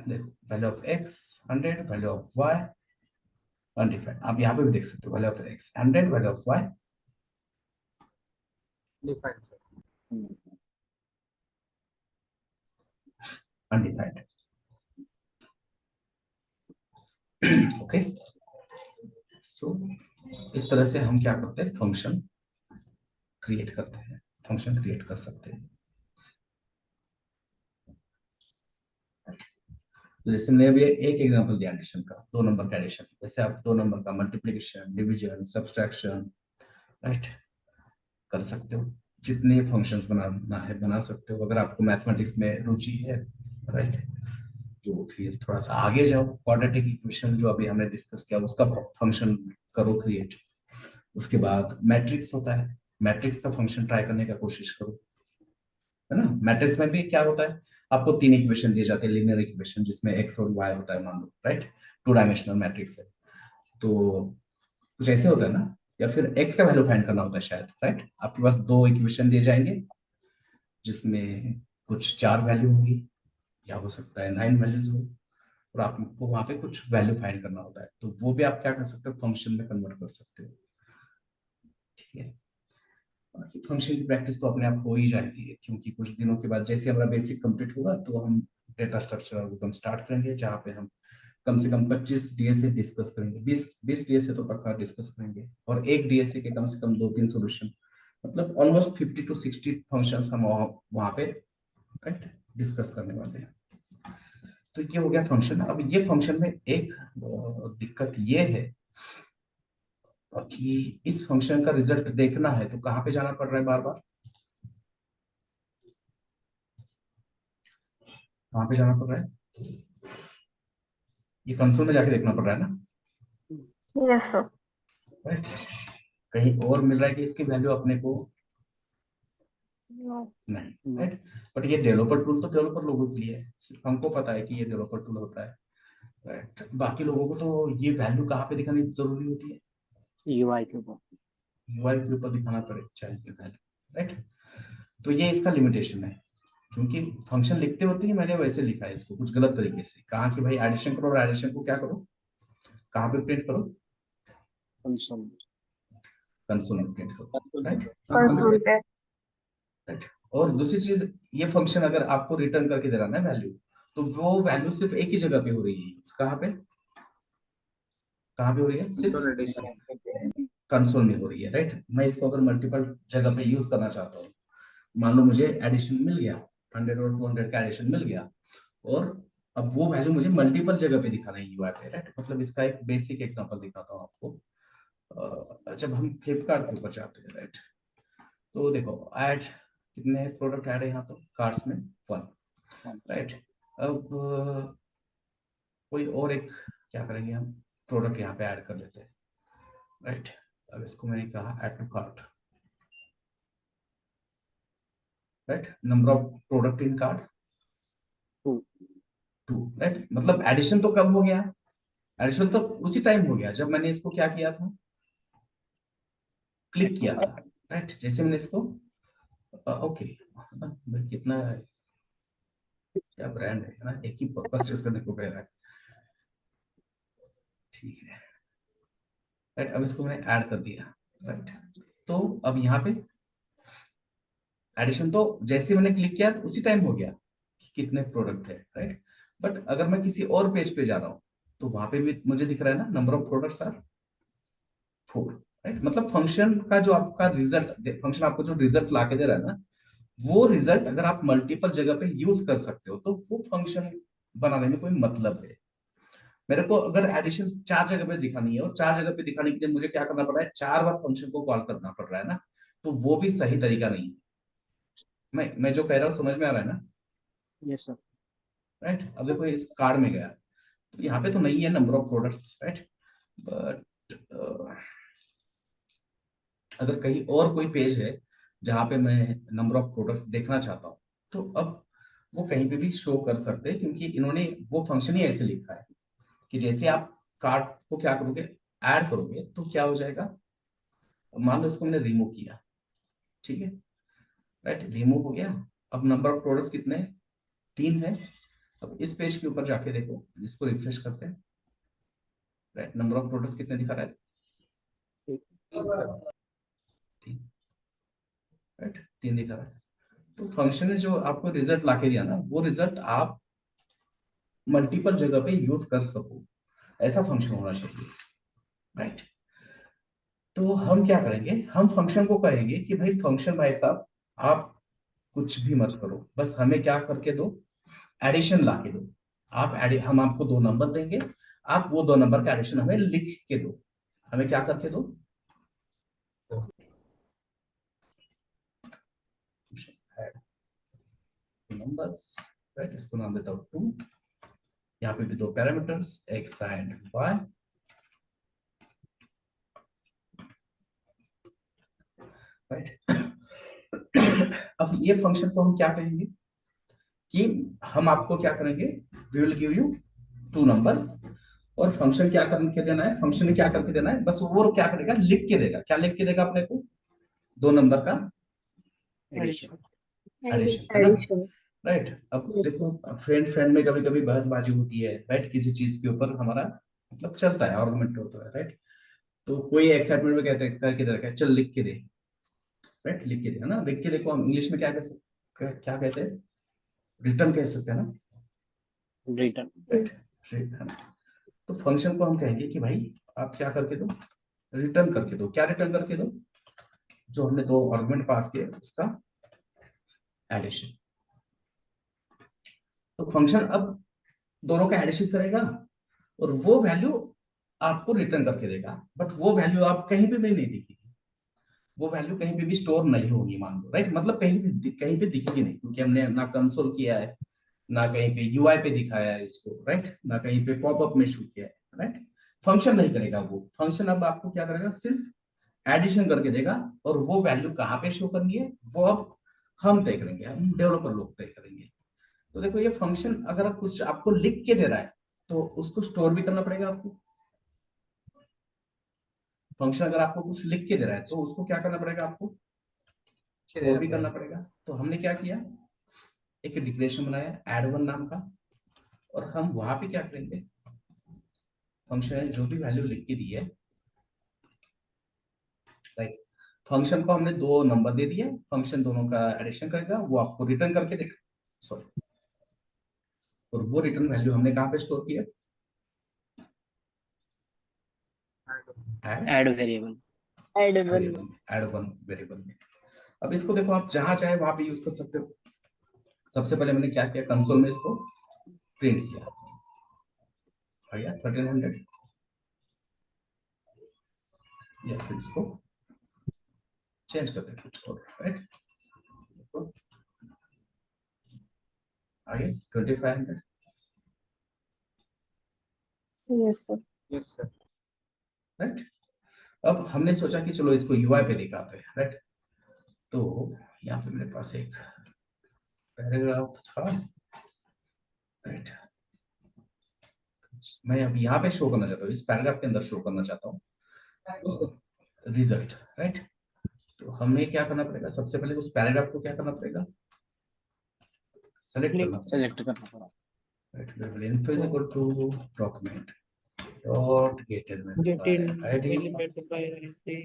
The value of x 100, value of y undefined, आप यहाँ पे भी देख सकते हो, value of x 100, value of y undefined, okay. So इस तरह से हम क्या करते हैं, फंक्शन क्रिएट करते हैं, फंक्शन क्रिएट कर सकते हैं। तो जैसे मैंने अभी एक एग्जांपल दिया एडिशन का, दो नंबर का एडिशन, जैसे आप दो नंबर का मल्टीप्लिकेशन, डिवीजन, सब्सट्रैक्शन, राइट, कर सकते हो, जितने फंक्शंस बनाना है बना सकते हो, अगर आपको मैथमेटिक्स में रुचि है, राइट, तो फिर थोड़ा सा आगे जाओ, क्वाड्रेटिक इक्वेशन जो अभी हमने डिस्कस किया उसका फंक्शन करो क्रिएट, उसके बाद मैट्रिक्स होता है, मैट्रिक्स का फंक्शन ट्राई करने का कोशिश करो, है ना। मैट्रिक्स में भी क्या होता है, आपको तीन इक्वेशन दिए जाते हैं, लीनियर इक्वेशन जिसमें एक्स और वाई होता है, मान लो, राइट, टू डायमेंशनल मैट्रिक्स है, तो कुछ ऐसे होता है ना, या फिर एक्स का वैल्यू फाइंड करना होता है शायद, राइट, आपके पास दो इक्वेशन दिए जाएंगे जिसमें कुछ 4 वैल्यू होंगी, या हो सकता है 9 वैल्यूज हो, और आपको वहां पे कुछ वैल्यू फाइंड करना होता है, तो वो भी आप क्या कर सकते हो, फंक्शन में कन्वर्ट कर सकते हो, ठीक है। बाकी फंक्शन की प्रैक्टिस तो अपने आप हो ही जाएगी, क्योंकि कुछ दिनों के बाद जैसे हमारा बेसिक कंप्लीट होगा तो हम डेटा स्ट्रक्चर एकदम स्टार्ट करेंगे, जहाँ पे हम कम से कम 25 डीएसए डिस्कस करेंगे, 20 डीएसए तो पक्का डिस्कस करेंगे, और एक डीएसए के कम से कम 2-3 सॉल्यूशन, मतलब ऑलमोस्ट 50 to 60 फंक्शंस हम वहां पे राइट डिस्कस करने वाले हैं। तो ये हो गया फंक्शन। अब ये फंक्शन में एक दिक्कत ये है कि इस फंक्शन का रिजल्ट देखना है तो कहाँ पे जाना पड़ रहा है, बार बार कहाँ पे जाना पड़ रहा है, ये कंसोल में जाके देखना पड़ रहा है ना, Yes, sir. राइट। कहीं और मिल रहा है कि इसकी वैल्यू अपने को? No. नहीं, राइट। बट ये डेवलपर टूल तो डेवलपर लोगों के लिए है, सिर्फ हमको पता है कि ये डेवलपर टूल होता है, राइट। बाकी लोगों को तो ये वैल्यू कहाँ पे दिखानी जरूरी होती है? यूआई के ऊपर। यूआई के ऊपर दिखाना पड़े चाहिए वैल्यू, राइट। तो ये इसका लिमिटेशन है, क्योंकि फंक्शन लिखते होते ही मैंने वैसे लिखा है इसको कुछ गलत तरीके से, कहा कि भाई एडिशन करो और एडिशन को क्या करो, कहाँ पे प्रिंट करो? कंसोल। कंसोल में प्रिंट करो, राइट। Console पे. राइट। और दूसरी चीज, ये फंक्शन अगर आपको रिटर्न करके दे रहा है ना वैल्यू, तो वो वैल्यू सिर्फ एक ही जगह पे हो रही है, कहाँ पे, कहाँ पे हो रही है? सिर्फ कंसोल में हो रही है, राइट। मैं इसको अगर मल्टीपल जगह पे यूज करना चाहता हूँ, मान लो मुझे एडिशन मिल गया, 100 और 200 का एडिशन मिल गया, और अब वो वैल्यू मुझे मल्टीपल जगह पे दिखाना है यूआई पे, राइट। मतलब इसका एक बेसिक एग्जांपल दिखाता हूँ आपको। जब हम फ्लिपकार्ट के ऊपर जाते हैं, राइट, तो देखो ऐड कितने प्रोडक्ट ऐड है यहाँ तो कार्ड्स में 1, राइट। अब कोई और एक क्या करेंगे हम, प्रोडक्ट यहाँ पे ऐड कर लेते हैं, राइट। अब इसको मैंने कहा add to cart, right. Number of product in cart 2, right. मतलब एडिशन तो कब हो गया? एडिशन तो उसी टाइम हो गया जब मैंने इसको क्या किया था, क्लिक किया था, राइट। जैसे मैंने इसको ओके, कितना क्या ब्रांड है ना, एक ही परचेस करने को कह रहा है, ठीक है, राइट। अब इसको मैंने ऐड कर दिया, राइट। तो अब यहाँ पे एडिशन तो जैसे मैंने क्लिक किया तो उसी टाइम हो गया कि कितने प्रोडक्ट है, राइट। बट अगर मैं किसी और पेज पे जा रहा हूँ तो वहां पे भी मुझे दिख रहा है ना, number of products are 4, right. मतलब फंक्शन का जो आपका रिजल्ट, फंक्शन आपको जो रिजल्ट ला के दे रहा है ना, वो रिजल्ट अगर आप मल्टीपल जगह पे यूज कर सकते हो तो वो फंक्शन बनाने में कोई मतलब है। मेरे को अगर एडिशन 4 जगह पे दिखानी है और 4 जगह पे दिखाने के लिए मुझे क्या करना पड़ रहा है, 4 बार फंक्शन को कॉल करना पड़ रहा है ना, तो वो भी सही तरीका नहीं है। मैं जो कह रहा हूँ समझ में आ रहा है ना, यस सर। राइट। अब देखो इस कार्ड में गया तो यहाँ पे तो नहीं है number of products, right. But अगर कहीं और कोई पेज है जहां पे मैं नंबर ऑफ प्रोडक्ट्स देखना चाहता हूँ, तो अब वो कहीं पे भी शो कर सकते हैं, क्योंकि इन्होंने वो फंक्शन ही ऐसे लिखा है कि जैसे आप कार्ड को क्या करोगे, ऐड करोगे, तो क्या हो जाएगा, मान लो इसको मैंने रिमूव किया, ठीक है, राइट, रिमूव हो गया। अब नंबर ऑफ प्रोडक्ट्स कितने हैं? 3 है। अब इस पेज के ऊपर जाके देखो, इसको रिफ्रेश करते हैं, राइट। नंबर ऑफ प्रोडक्ट्स कितने दिखा रहा है? 3, राइट, 3 दिखा रहा है। तो फंक्शन ने जो आपको रिजल्ट लाके दिया ना, वो रिजल्ट आप मल्टीपल जगह पे यूज कर सको, ऐसा फंक्शन होना चाहिए, राइट। तो हम क्या करेंगे, हम फंक्शन को कहेंगे कि भाई फंक्शन भाई साहब आप कुछ भी मत करो, बस हमें क्या करके दो, एडिशन ला के दो। आप हम आपको 2 नंबर देंगे, आप वो 2 नंबर का एडिशन हमें लिख के दो। हमें क्या करके दो, नंबर्स, राइट। इसको नाम देता हूँ 2, यहाँ पे भी 2 parameters x and y, right. अब ये फंक्शन को हम क्या कहेंगे कि हम आपको क्या करेंगे, we will give you 2 numbers, और फंक्शन क्या करके देना है, फंक्शन ने क्या करके देना है, बस वो क्या करेगा, लिख के देगा। क्या लिख के देगा अपने को? 2 नंबर का एडिशन। एडिशन, है ना, Addition. राइट। अब देखो फ्रेंड फ्रेंड में कभी कभी बहसबाजी होती है, राइट, किसी चीज के ऊपर हमारा मतलब चलता है, आर्गुमेंट होता है, राइट। तो कोई एक्साइटमेंट में कहते हैं करके दे, चल लिख के दे, राइट, लिख के दे, है ना। लिख के देखो हम इंग्लिश में क्या क्या कहते हैं, रिटर्न कह सकते हैं ना, रिटर्न। Right, return. तो फंक्शन को हम कहेंगे कि भाई आप क्या करके दो, रिटर्न करके दो। क्या रिटर्न करके दो? जो हमने 2 आर्गुमेंट पास किए उसका एडिशन। तो फंक्शन अब दोनों का एडिशन करेगा और वो वैल्यू आपको रिटर्न करके देगा, बट वो वैल्यू आप कहीं पे भी नहीं दिखेगी, वो वैल्यू कहीं पे भी स्टोर नहीं होगी, मान लो, राइट। मतलब कहीं पे दिखेगी नहीं, क्योंकि हमने ना कंसोल किया है, ना कहीं पे यूआई पे दिखाया है इसको, राइट, ना कहीं पे पॉपअप में शो किया है, राइट। फंक्शन नहीं करेगा वो फंक्शन, अब आपको क्या करेगा, सिर्फ एडिशन करके देगा, और वो वैल्यू कहाँ पे शो करनी है वो अब हम तय करेंगे, हम डेवलपर लोग तय करेंगे। तो देखो ये फंक्शन अगर आप कुछ आपको लिख के दे रहा है तो उसको स्टोर भी करना पड़ेगा आपको। फंक्शन अगर आपको कुछ लिख के दे रहा है तो उसको क्या करना पड़ेगा, आपको स्टोर भी करना पड़ेगा। तो हमने क्या किया, एक डिक्लेरेशन बनाया add1 नाम का, और हम वहां पे क्या करेंगे, फंक्शन ने जो भी वैल्यू लिख के दी है, राइट, फंक्शन को हमने दो नंबर दे दिए, फंक्शन दोनों का एडिशन करेगा, वो आपको रिटर्न करके देगा, सॉरी, और वो रिटर्न वैल्यू हमने कहाँ पे स्टोर किया, Add variable. Add one variable में। अब इसको देखो आप जहां चाहे वहां पे यूज कर सकते हो। सबसे पहले मैंने क्या किया, कंसोल में इसको प्रिंट किया, भैया 1300, या फिर इसको चेंज कर देते कुछ और, राइट, आगे 2500, Yes, sir. Yes, sir. Right. अब हमने सोचा कि चलो इसको यूआई पे दिखाते हैं, राइट। तो यहाँ पे मेरे पास एक पैराग्राफ था, राइट, मैं अब यहाँ पे शो करना चाहता हूँ, इस पैराग्राफ के अंदर शो करना चाहता हूँ रिजल्ट, राइट। तो हमें क्या करना पड़ेगा, सबसे पहले उस पैराग्राफ को क्या करना पड़ेगा, सेलेक्ट करना पड़ेगा, Select करना पड़ा. right, level info is equal to document dot get element Get by in id element by ID.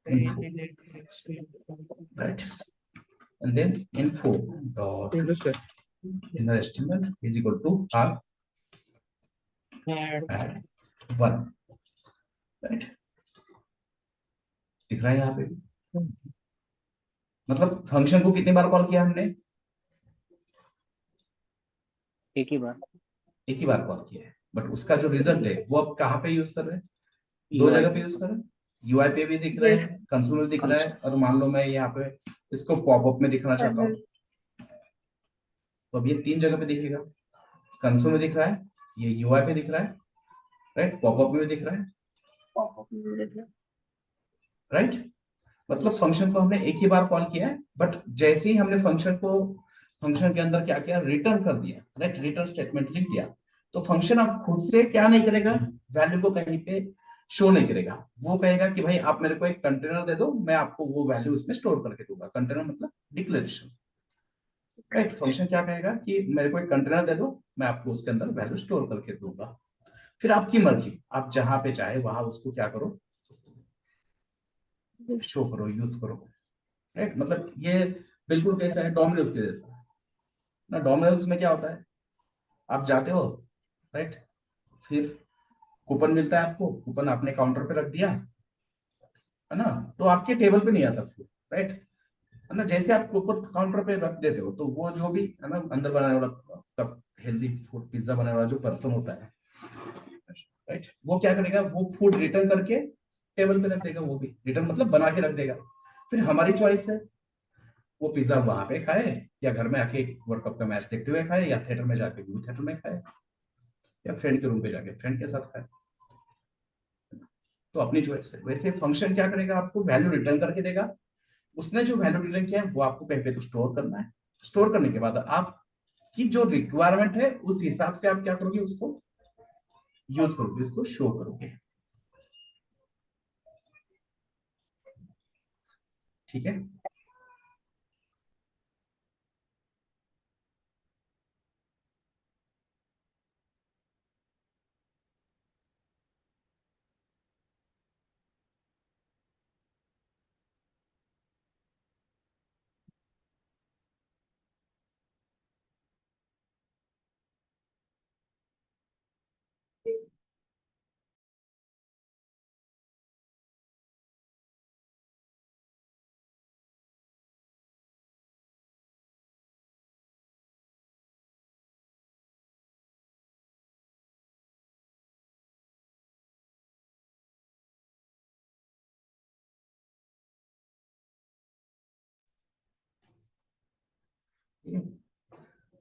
info, right, and then info dot Yes, sir. inner HTML is equal to r Add. add one, right, दिख रहा है यहाँ पे, मतलब function को कितनी बार call किया हमने, एक ही बार. एक ही बार कॉल किया है, बट उसका जो रिजल्ट है वो अब कहाँ पे यूज कर रहे हैं, दो UI जगह पे यूज कर रहे हैं, यूआई पे भी दिख रहा है, कंसोल में दिख रहा है, और मान लो मैं यहाँ पे इसको पॉपअप में दिखाना चाहता हूँ, तो अब ये तीन जगह पे दिखेगा, कंसोल में दिख रहा है, ये यूआई पे दिख रहा है, राइट, पॉपअप में दिख रहा है, राइट। मतलब फंक्शन को हमने एक ही बार कॉल किया है, बट जैसे ही हमने फंक्शन के अंदर क्या किया, रिटर्न कर दिया, राइट, रिटर्न स्टेटमेंट लिख दिया, तो फंक्शन आप खुद से क्या नहीं करेगा, वैल्यू को कहीं पे शो नहीं करेगा, वो कहेगा कि भाई आप मेरे को एक कंटेनर दे दो, मैं आपको वो वैल्यू उसमें स्टोर करके दूंगा, कंटेनर मतलब डिक्लेरेशन, राइट। फंक्शन क्या कहेगा कि मेरे को एक कंटेनर दे दो, मैं आपको उसके अंदर वैल्यू स्टोर करके दूंगा, फिर आपकी मर्जी, आप जहां पे चाहे वहां उसको क्या करो, शो करो, यूज करो, राइट। मतलब ये बिल्कुल कैसा है, डोमिनोज के जैसा ना। डोमिनोज में क्या होता है, आप जाते हो, राइट, फिर कूपन मिलता है आपको, कूपन आपने काउंटर पे रख दिया, है ना, तो आपके टेबल पे नहीं आता फूड, राइट, है ना। जैसे आप कूपन काउंटर पे रख देते हो तो वो जो भी है ना अंदर बनाने वाला, हेल्दी फूड पिज्जा बनाने वाला जो पर्सन होता है, राइट, वो क्या करेगा, वो फूड रिटर्न करके टेबल पे रख देगा, वो भी रिटर्न मतलब बना के रख देगा, फिर हमारी चॉइस है, वो पिज्जा वहां पे खाए, या घर में आके वर्ल्ड कप का मैच देखते हुए खाए, या थिएटर में जाके व्यू थिएटर में खाए, या फ्रेंड के रूम पे जाके फ्रेंड के साथ खाए, तो अपनी चॉइस है। वैसे फंक्शन क्या करेगा, आपको वैल्यू रिटर्न करके देगा, उसने जो वैल्यू रिटर्न किया है वो आपको कहीं पे तो स्टोर करना है, स्टोर करने के बाद आपकी जो रिक्वायरमेंट है उस हिसाब से आप क्या करोगे, उसको यूज करोगे, इसको शो करोगे, ठीक है।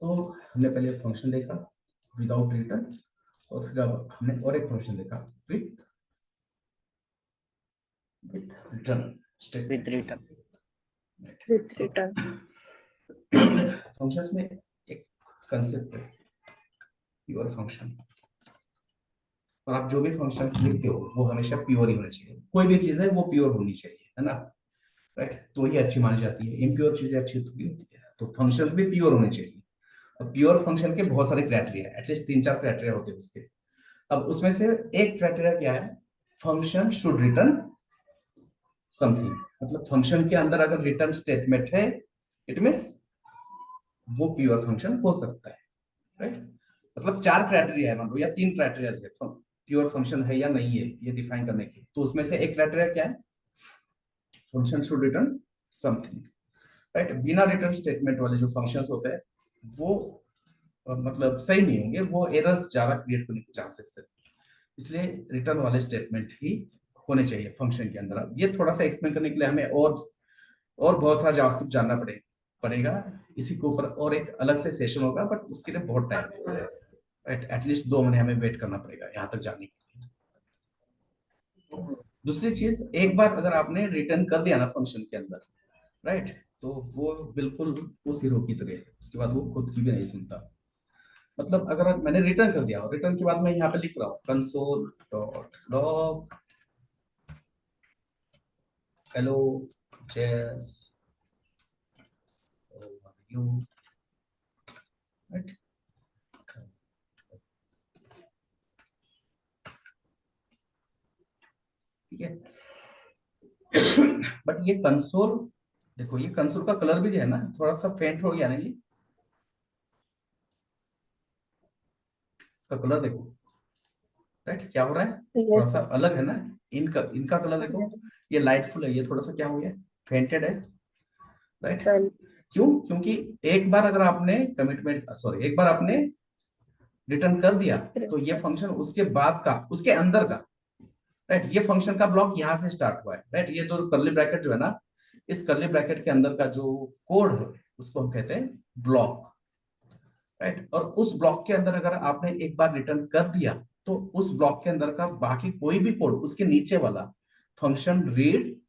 तो हमने पहले फंक्शन देखा विदाउट रिटर्न, और फिर अब हमने और एक फंक्शन देखा with return with statement. return. with return. Functions में एक कंसेप्ट है प्योर फंक्शन, और आप जो भी फंक्शंस लिखते हो वो हमेशा प्योर ही होने चाहिए। कोई भी चीज है वो प्योर होनी चाहिए, है ना, राइट, तो ही अच्छी मानी जाती है। इम्प्योर चीजें अच्छी थोड़ी होती है। तो फंक्शंस भी प्योर होने चाहिए। अब प्योर फंक्शन के बहुत सारे क्राइटेरिया है, एटलीस्ट 3-4 क्राइटेरिया होते हैं उसके। अब उसमें से एक क्राइटेरिया क्या है, फंक्शन शुड रिटर्न समथिंग। मतलब फंक्शन के अंदर अगर रिटर्न स्टेटमेंट है, इट मींस वो प्योर फंक्शन हो सकता है, राइट। मतलब 4 क्राइटेरिया है मान लो, या 3 क्राइटेरिया है प्योर फंक्शन है या नहीं है ये डिफाइन करने के। तो उसमें से एक क्राइटेरिया क्या है, function should return something, right. बिना रिटर्न स्टेटमेंट वाले जो फंक्शंस होते हैं वो मतलब सही नहीं होंगे, वो एरर्स ज्यादा क्रिएट करने के चांसेस है। इसलिए रिटर्न वाले स्टेटमेंट ही होने चाहिए फंक्शन के अंदर। अब ये थोड़ा सा एक्सप्लेन करने के लिए हमें और बहुत सारा जावास्क्रिप्ट जानना पड़ेगा। इसी के ऊपर और एक अलग से सेशन होगा, बट उसके लिए बहुत टाइम है, राइट। एटलीस्ट 2 महीने हमें वेट करना पड़ेगा यहाँ तक जाने के लिए। दूसरी चीज, एक बार अगर आपने रिटर्न कर दिया ना फंक्शन के अंदर, राइट, तो वो बिल्कुल उस हीरो की तरह है, उसके बाद वो खुद की भी नहीं सुनता। मतलब अगर मैंने रिटर्न कर दिया और रिटर्न के बाद मैं यहाँ पे लिख रहा हूँ कंसोल डॉट लॉग हेलो जेस यू, राइट, ठीक है। बट ये कंसोल, देखो ये कंसोल का कलर भी जो है ना थोड़ा सा फेंट हो गया ना, ये इसका कलर देखो, राइट, क्या हो रहा है, थोड़ा Yes, सा sir. अलग है ना। इनका इनका कलर देखो, Yes, ये लाइटफुल है, ये थोड़ा सा क्या हो गया, फेंटेड है, राइट। sir. क्यों, क्योंकि एक बार अगर आपने कमिटमेंट सॉरी एक बार आपने रिटर्न कर दिया, तो ये फंक्शन उसके बाद का उसके अंदर का, राइट, ये फंक्शन का ब्लॉक यहाँ से स्टार्ट हुआ है, राइट। ये दो कर्ली ब्रैकेट जो है ना, इस कर्ली ब्रैकेट के अंदर का जो कोड है उसको हम कहते हैं ब्लॉक, राइट। और उस ब्लॉक के अंदर अगर आपने एक बार रिटर्न कर दिया, तो उस ब्लॉक के अंदर का बाकी कोई भी कोड उसके नीचे वाला फंक्शन रीड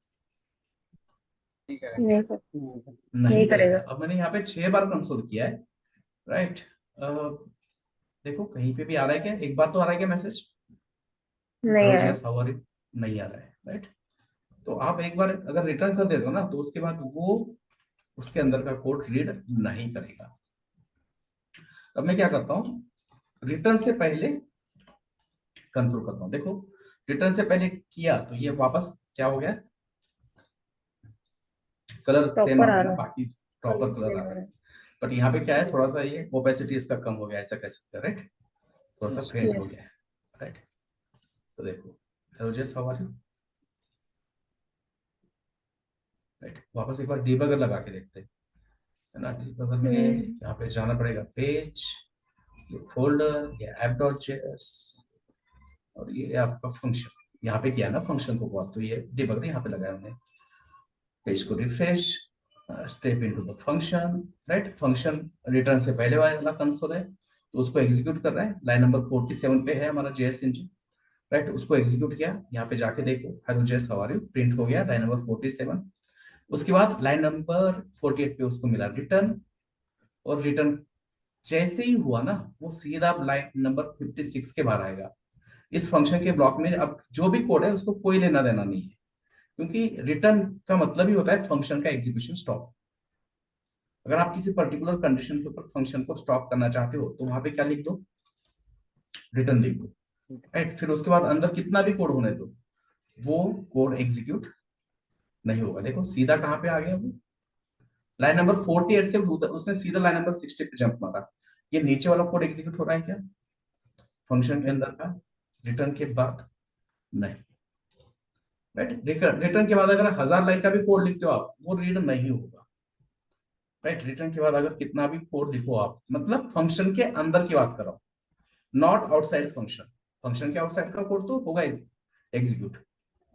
नहीं सर, नहीं नहीं करेगा। करेगा. अब मैंने यहाँ पे 6 बार कंसोल किया है, राइट। देखो कहीं पे भी आ रहा है क्या, एक बार तो आ रहा है क्या मैसेज, नहीं हेलो आया. जेस हाउ आर यू, नहीं आ रहा है, राइट। तो आप एक बार अगर रिटर्न कर देते हो ना, तो उसके बाद वो उसके अंदर का कोड रीड नहीं करेगा। अब मैं क्या करता हूँ, रिटर्न से पहले कंसोल करता हूँ। देखो रिटर्न से पहले किया तो ये वापस क्या हो गया, कलर सेम आ प्रॉपर रहा आ है ना, रहा बाकी है. प्रॉपर कलर आ रहा है। बट यहाँ पे क्या है, थोड़ा सा ये ओपेसिटी इसका कम हो गया, ऐसा कह सकते हैं, राइट, थोड़ा सा फेंट हो Yes. गया है, राइट। तो देखो हेलो जेस हाउ आर यू, राइट। वापस एक बार डीबगर लगा के देखते हैं, है ना। डीबगर में यहाँ पे जाना पड़ेगा, पेज, ये फोल्डर, ये ऐप डॉट जेएस, और ये आपका फंक्शन यहाँ पे किया ना फंक्शन को कॉल, तो ये डिबगर यहाँ पे लगाया हमने। पेज को refresh, step into the function, right. Function return से पहले वाला कंसोल है, तो उसको एग्जीक्यूट कर रहा है। लाइन नंबर 47 पे है हमारा जेएस इंजन, राइट। उसको एग्जीक्यूट किया, यहाँ पे जाके देखो hello JS how are you print हो गया लाइन नंबर 47। उसके बाद लाइन नंबर 48 पे उसको मिला रिटर्न, और रिटर्न जैसे ही हुआ ना, वो सीधा लाइन नंबर 56 के बाहर आएगा। इस फंक्शन के ब्लॉक में अब जो भी कोड है उसको कोई लेना देना नहीं है, क्योंकि रिटर्न का मतलब ही होता है फंक्शन का एग्जीक्यूशन स्टॉप। अगर आप किसी पर्टिकुलर कंडीशन के ऊपर फंक्शन को स्टॉप करना चाहते हो, तो वहां पे क्या लिख दो, रिटर्न लिख दो, राइट। फिर उसके बाद अंदर कितना भी कोड होने दो, वो कोड एग्जीक्यूट नहीं होगा। देखो सीधा कहाँ पे आ गया, वो लाइन नंबर 48 से उसने सीधा लाइन नंबर 60 पे जंप मारा। ये नीचे वाला कोड एग्जीक्यूट हो रहा है क्या फंक्शन के अंदर का, रिटर्न के बाद नहीं, राइट। रिटर्न के बाद अगर 1000 लाइन का भी कोड लिखते हो आप, वो रीड नहीं होगा, राइट। रिटर्न के बाद अगर कितना भी कोड लिखो आप, मतलब फंक्शन के अंदर की बात करो, नॉट आउटसाइड फंक्शन। फंक्शन के आउटसाइड का कोड तो होगा एग्जीक्यूट,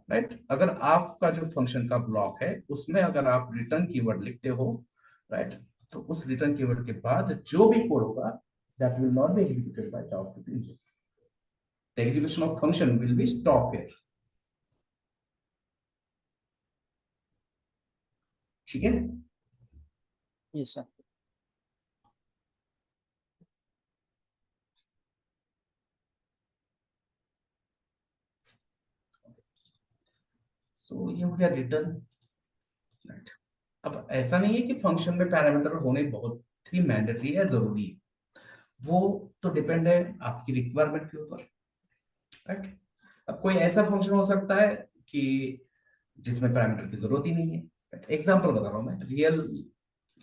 राइट। अगर आपका जो फंक्शन का ब्लॉक है उसमें अगर आप रिटर्न कीवर्ड लिखते हो, राइट, तो उस रिटर्न कीवर्ड के बाद जो भी कोड होगा that will not be executed by JavaScript engine. the execution of function will be stop here. ठीक है? Yes, sir. So ये हो गया रिटर्न। Right. अब ऐसा नहीं है कि फंक्शन में पैरामीटर होने बहुत ही मैंडेटरी है, जरूरी है, वो तो डिपेंड है आपकी रिक्वायरमेंट के ऊपर। राइट। अब कोई ऐसा फंक्शन हो सकता है कि जिसमें पैरामीटर की जरूरत ही नहीं है। एग्जांपल बता रहा हूं मैं, रियल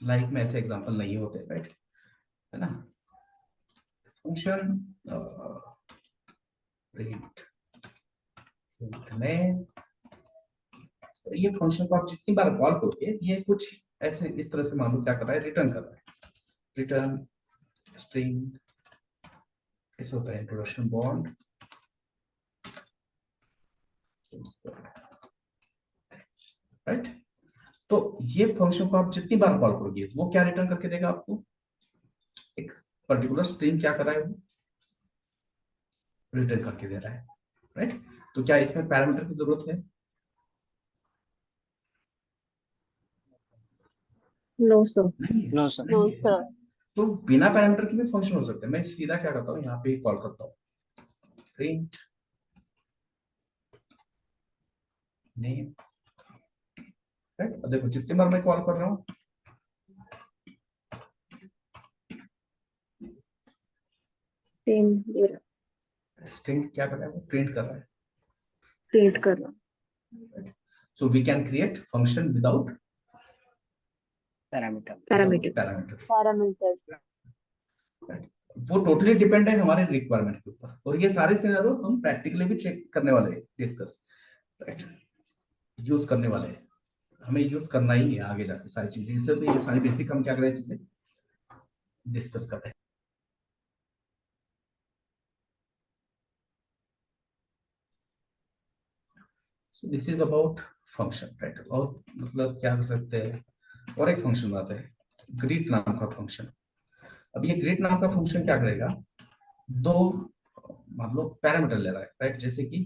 लाइफ में ऐसे एग्जांपल नहीं होते, राइट, है ना। फंक्शन ये फंक्शन को आप जितनी बार कॉल करोगे, ये कुछ ऐसे इस तरह से मान लो क्या कर रहा है, रिटर्न कर रहा है। रिटर्न स्ट्रिंग ऐसे होता है, इंट्रोडक्शन बॉन्ड, राइट। तो ये फंक्शन को आप जितनी बार कॉल करोगे वो क्या रिटर्न करके देगा आपको, एक पर्टिकुलर स्ट्रिंग क्या कर रहा है वो रिटर्न करके दे रहा है, राइट। तो क्या इसमें पैरामीटर की जरूरत है? No sir. नहीं है, No, sir. नहीं है। sir. तो बिना पैरामीटर के भी फंक्शन हो सकते हैं। मैं सीधा क्या करता हूँ, यहाँ पे कॉल करता हूँ प्रिंट नेम, राइट। अब देखो जितनी बार मैं कॉल कर रहा हूँ, सेम स्ट्रिंग क्या कर रहा है, वो प्रिंट कर रहा है। प्रिंट करना। So we can create function without Parameter. Parameter. Parameter. Parameter. वो टोटली डिपेंड है हमारे रिक्वायरमेंट के ऊपर, और ये सारे सिनेरियो हम प्रैक्टिकली भी चेक करने वाले हैं, डिस्कस, राइट, यूज करने वाले हैं। हमें यूज करना ही है आगे जाके सारी चीजें, इसलिए तो ये सारी बेसिक हम क्या कर रहे हैं, चीजें डिस्कस कर रहे हैं। So this is about function, right? और मतलब क्या कर सकते हैं, और एक फंक्शन बनाते हैं, ग्रीट नाम का फंक्शन। अब ये ग्रीट नाम का फंक्शन क्या करेगा, दो मान लो पैरामीटर ले रहा है, राइट, जैसे कि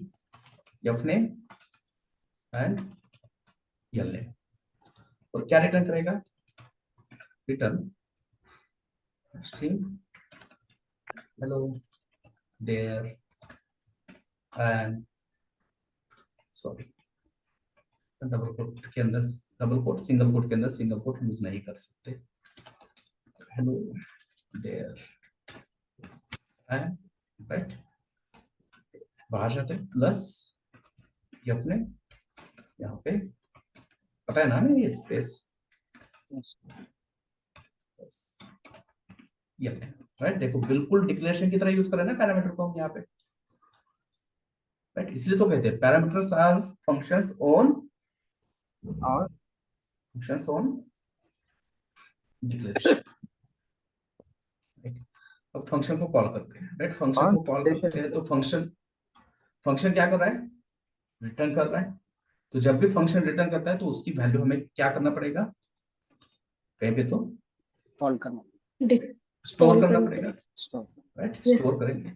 F name and L name, और क्या रिटर्न करेगा, return string hello there and sorry, double quote के अंदर डबल कोट, सिंगल कोट के अंदर सिंगल कोट यूज नहीं कर सकते, हेलो देयर एंड, राइट, बाहर जाते हैं प्लस ये अपने यहाँ पे पता है ना हमें, ये स्पेस Yes. ये राइट। देखो बिल्कुल डिक्लेरेशन की तरह यूज करें ना पैरामीटर को हम यहाँ पे, राइट, इसलिए तो कहते हैं parameters are functions on declaration. अब फंक्शन को कॉल करते हैं, राइट, फंक्शन को कॉल करते हैं तो फंक्शन क्या कर रहा है, रिटर्न कर रहा है। तो जब भी फंक्शन रिटर्न करता है तो उसकी वैल्यू हमें क्या करना पड़ेगा, कहीं पे तो Call करना. स्टोर करना पड़ेगा, Stop. राइट, स्टोर करेंगे।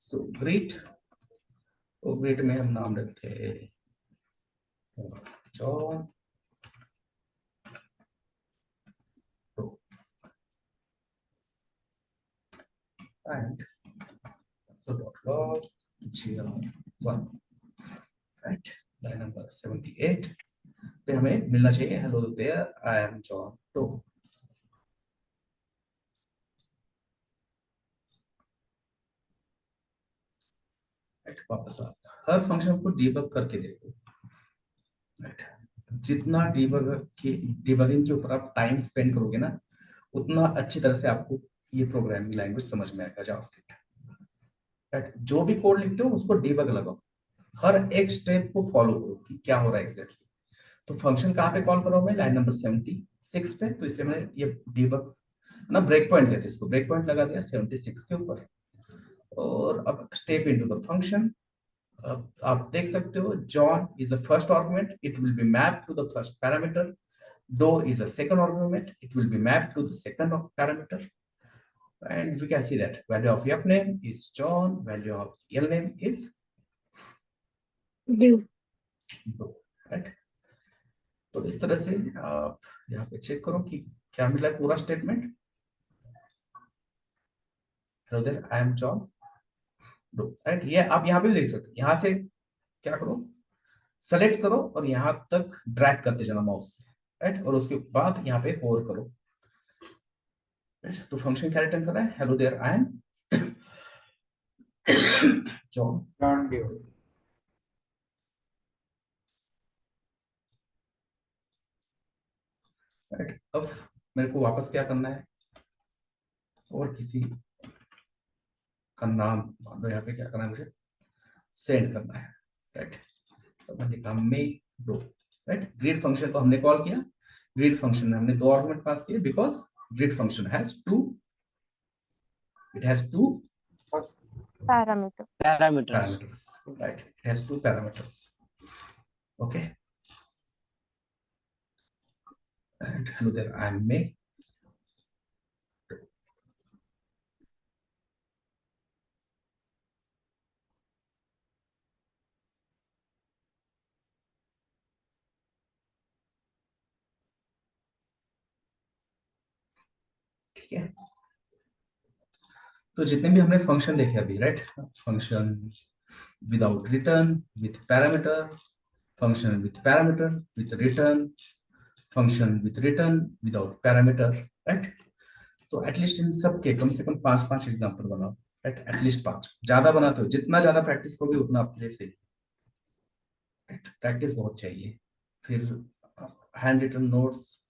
सो ग्रीट, तो ग्रीट में हम नाम रखते हैं John, and so dot log gr1, right, line number 78 पे हमें मिलना चाहिए hello there I am John Doe. वापस आ, हर फंक्शन को डीबग करके देखो, राइट, जितना डीबगिंग के ऊपर आप टाइम स्पेंड करोगे ना, उतना अच्छी तरह से आपको ये प्रोग्रामिंग लैंग्वेज समझ में आएगा जावास्क्रिप्ट, राइट। जो भी कोड लिखते हो उसको डीबग लगाओ, हर एक स्टेप को फॉलो करो कि क्या हो रहा है एग्जैक्टली। तो फंक्शन कहाँ पे कॉल कर रहा हूँ मैं, लाइन नंबर 76 पे, तो इसलिए मैंने ये डीबग ना ब्रेक पॉइंट कहते हैं इसको, ब्रेक पॉइंट लगा दिया 76 के ऊपर, और अब स्टेप इनटू द फंक्शन। अब आप देख सकते हो John is the first argument, it will be mapped to the first parameter, Doe is a second argument, it will be mapped to the second parameter, and we can see that value of f name is John, value of L name is Due. Bro, right? तो इस तरह से आप यहाँ पे check करो कि क्या मिला है पूरा statement. Hello there, I am John bro, right? ये आप यहाँ पे भी देख सकते हो। यहाँ से क्या करो, सेलेक्ट करो और यहाँ तक ड्रैग करते जाना माउस से, राइट? और उसके बाद यहाँ पे होवर करो। तो फंक्शन क्या रिटर्न कर रहा है? Hello there, I am John. John Deere. Right, अब मेरे को वापस क्या करना है, और किसी का नाम मान लो, यहाँ पे क्या करना है मुझे, सेंड करना है, राइट? तो मैं लिखा मे ब्रो, राइट? ग्रीड फंक्शन को हमने कॉल किया। ग्रीड फंक्शन में हमने 2 आर्गुमेंट पास किए because greet function has two Parameter. Parameters. parameters, right? It has 2 parameters. Okay, and hello there, I am May. ठीक है, तो जितने भी हमने फंक्शन देखे अभी, right? Function without return, with parameter, function with parameter, with return, function with return, without parameter, right? तो at least in सब के कम से कम 5-5 एग्जांपल बनाओ, राइट? एटलीस्ट 5, ज्यादा बनाते हो जितना ज्यादा प्रैक्टिस करोगे उतना आपके लिए सही, राइट? प्रैक्टिस बहुत चाहिए। फिर हैंड रिटन नोट्स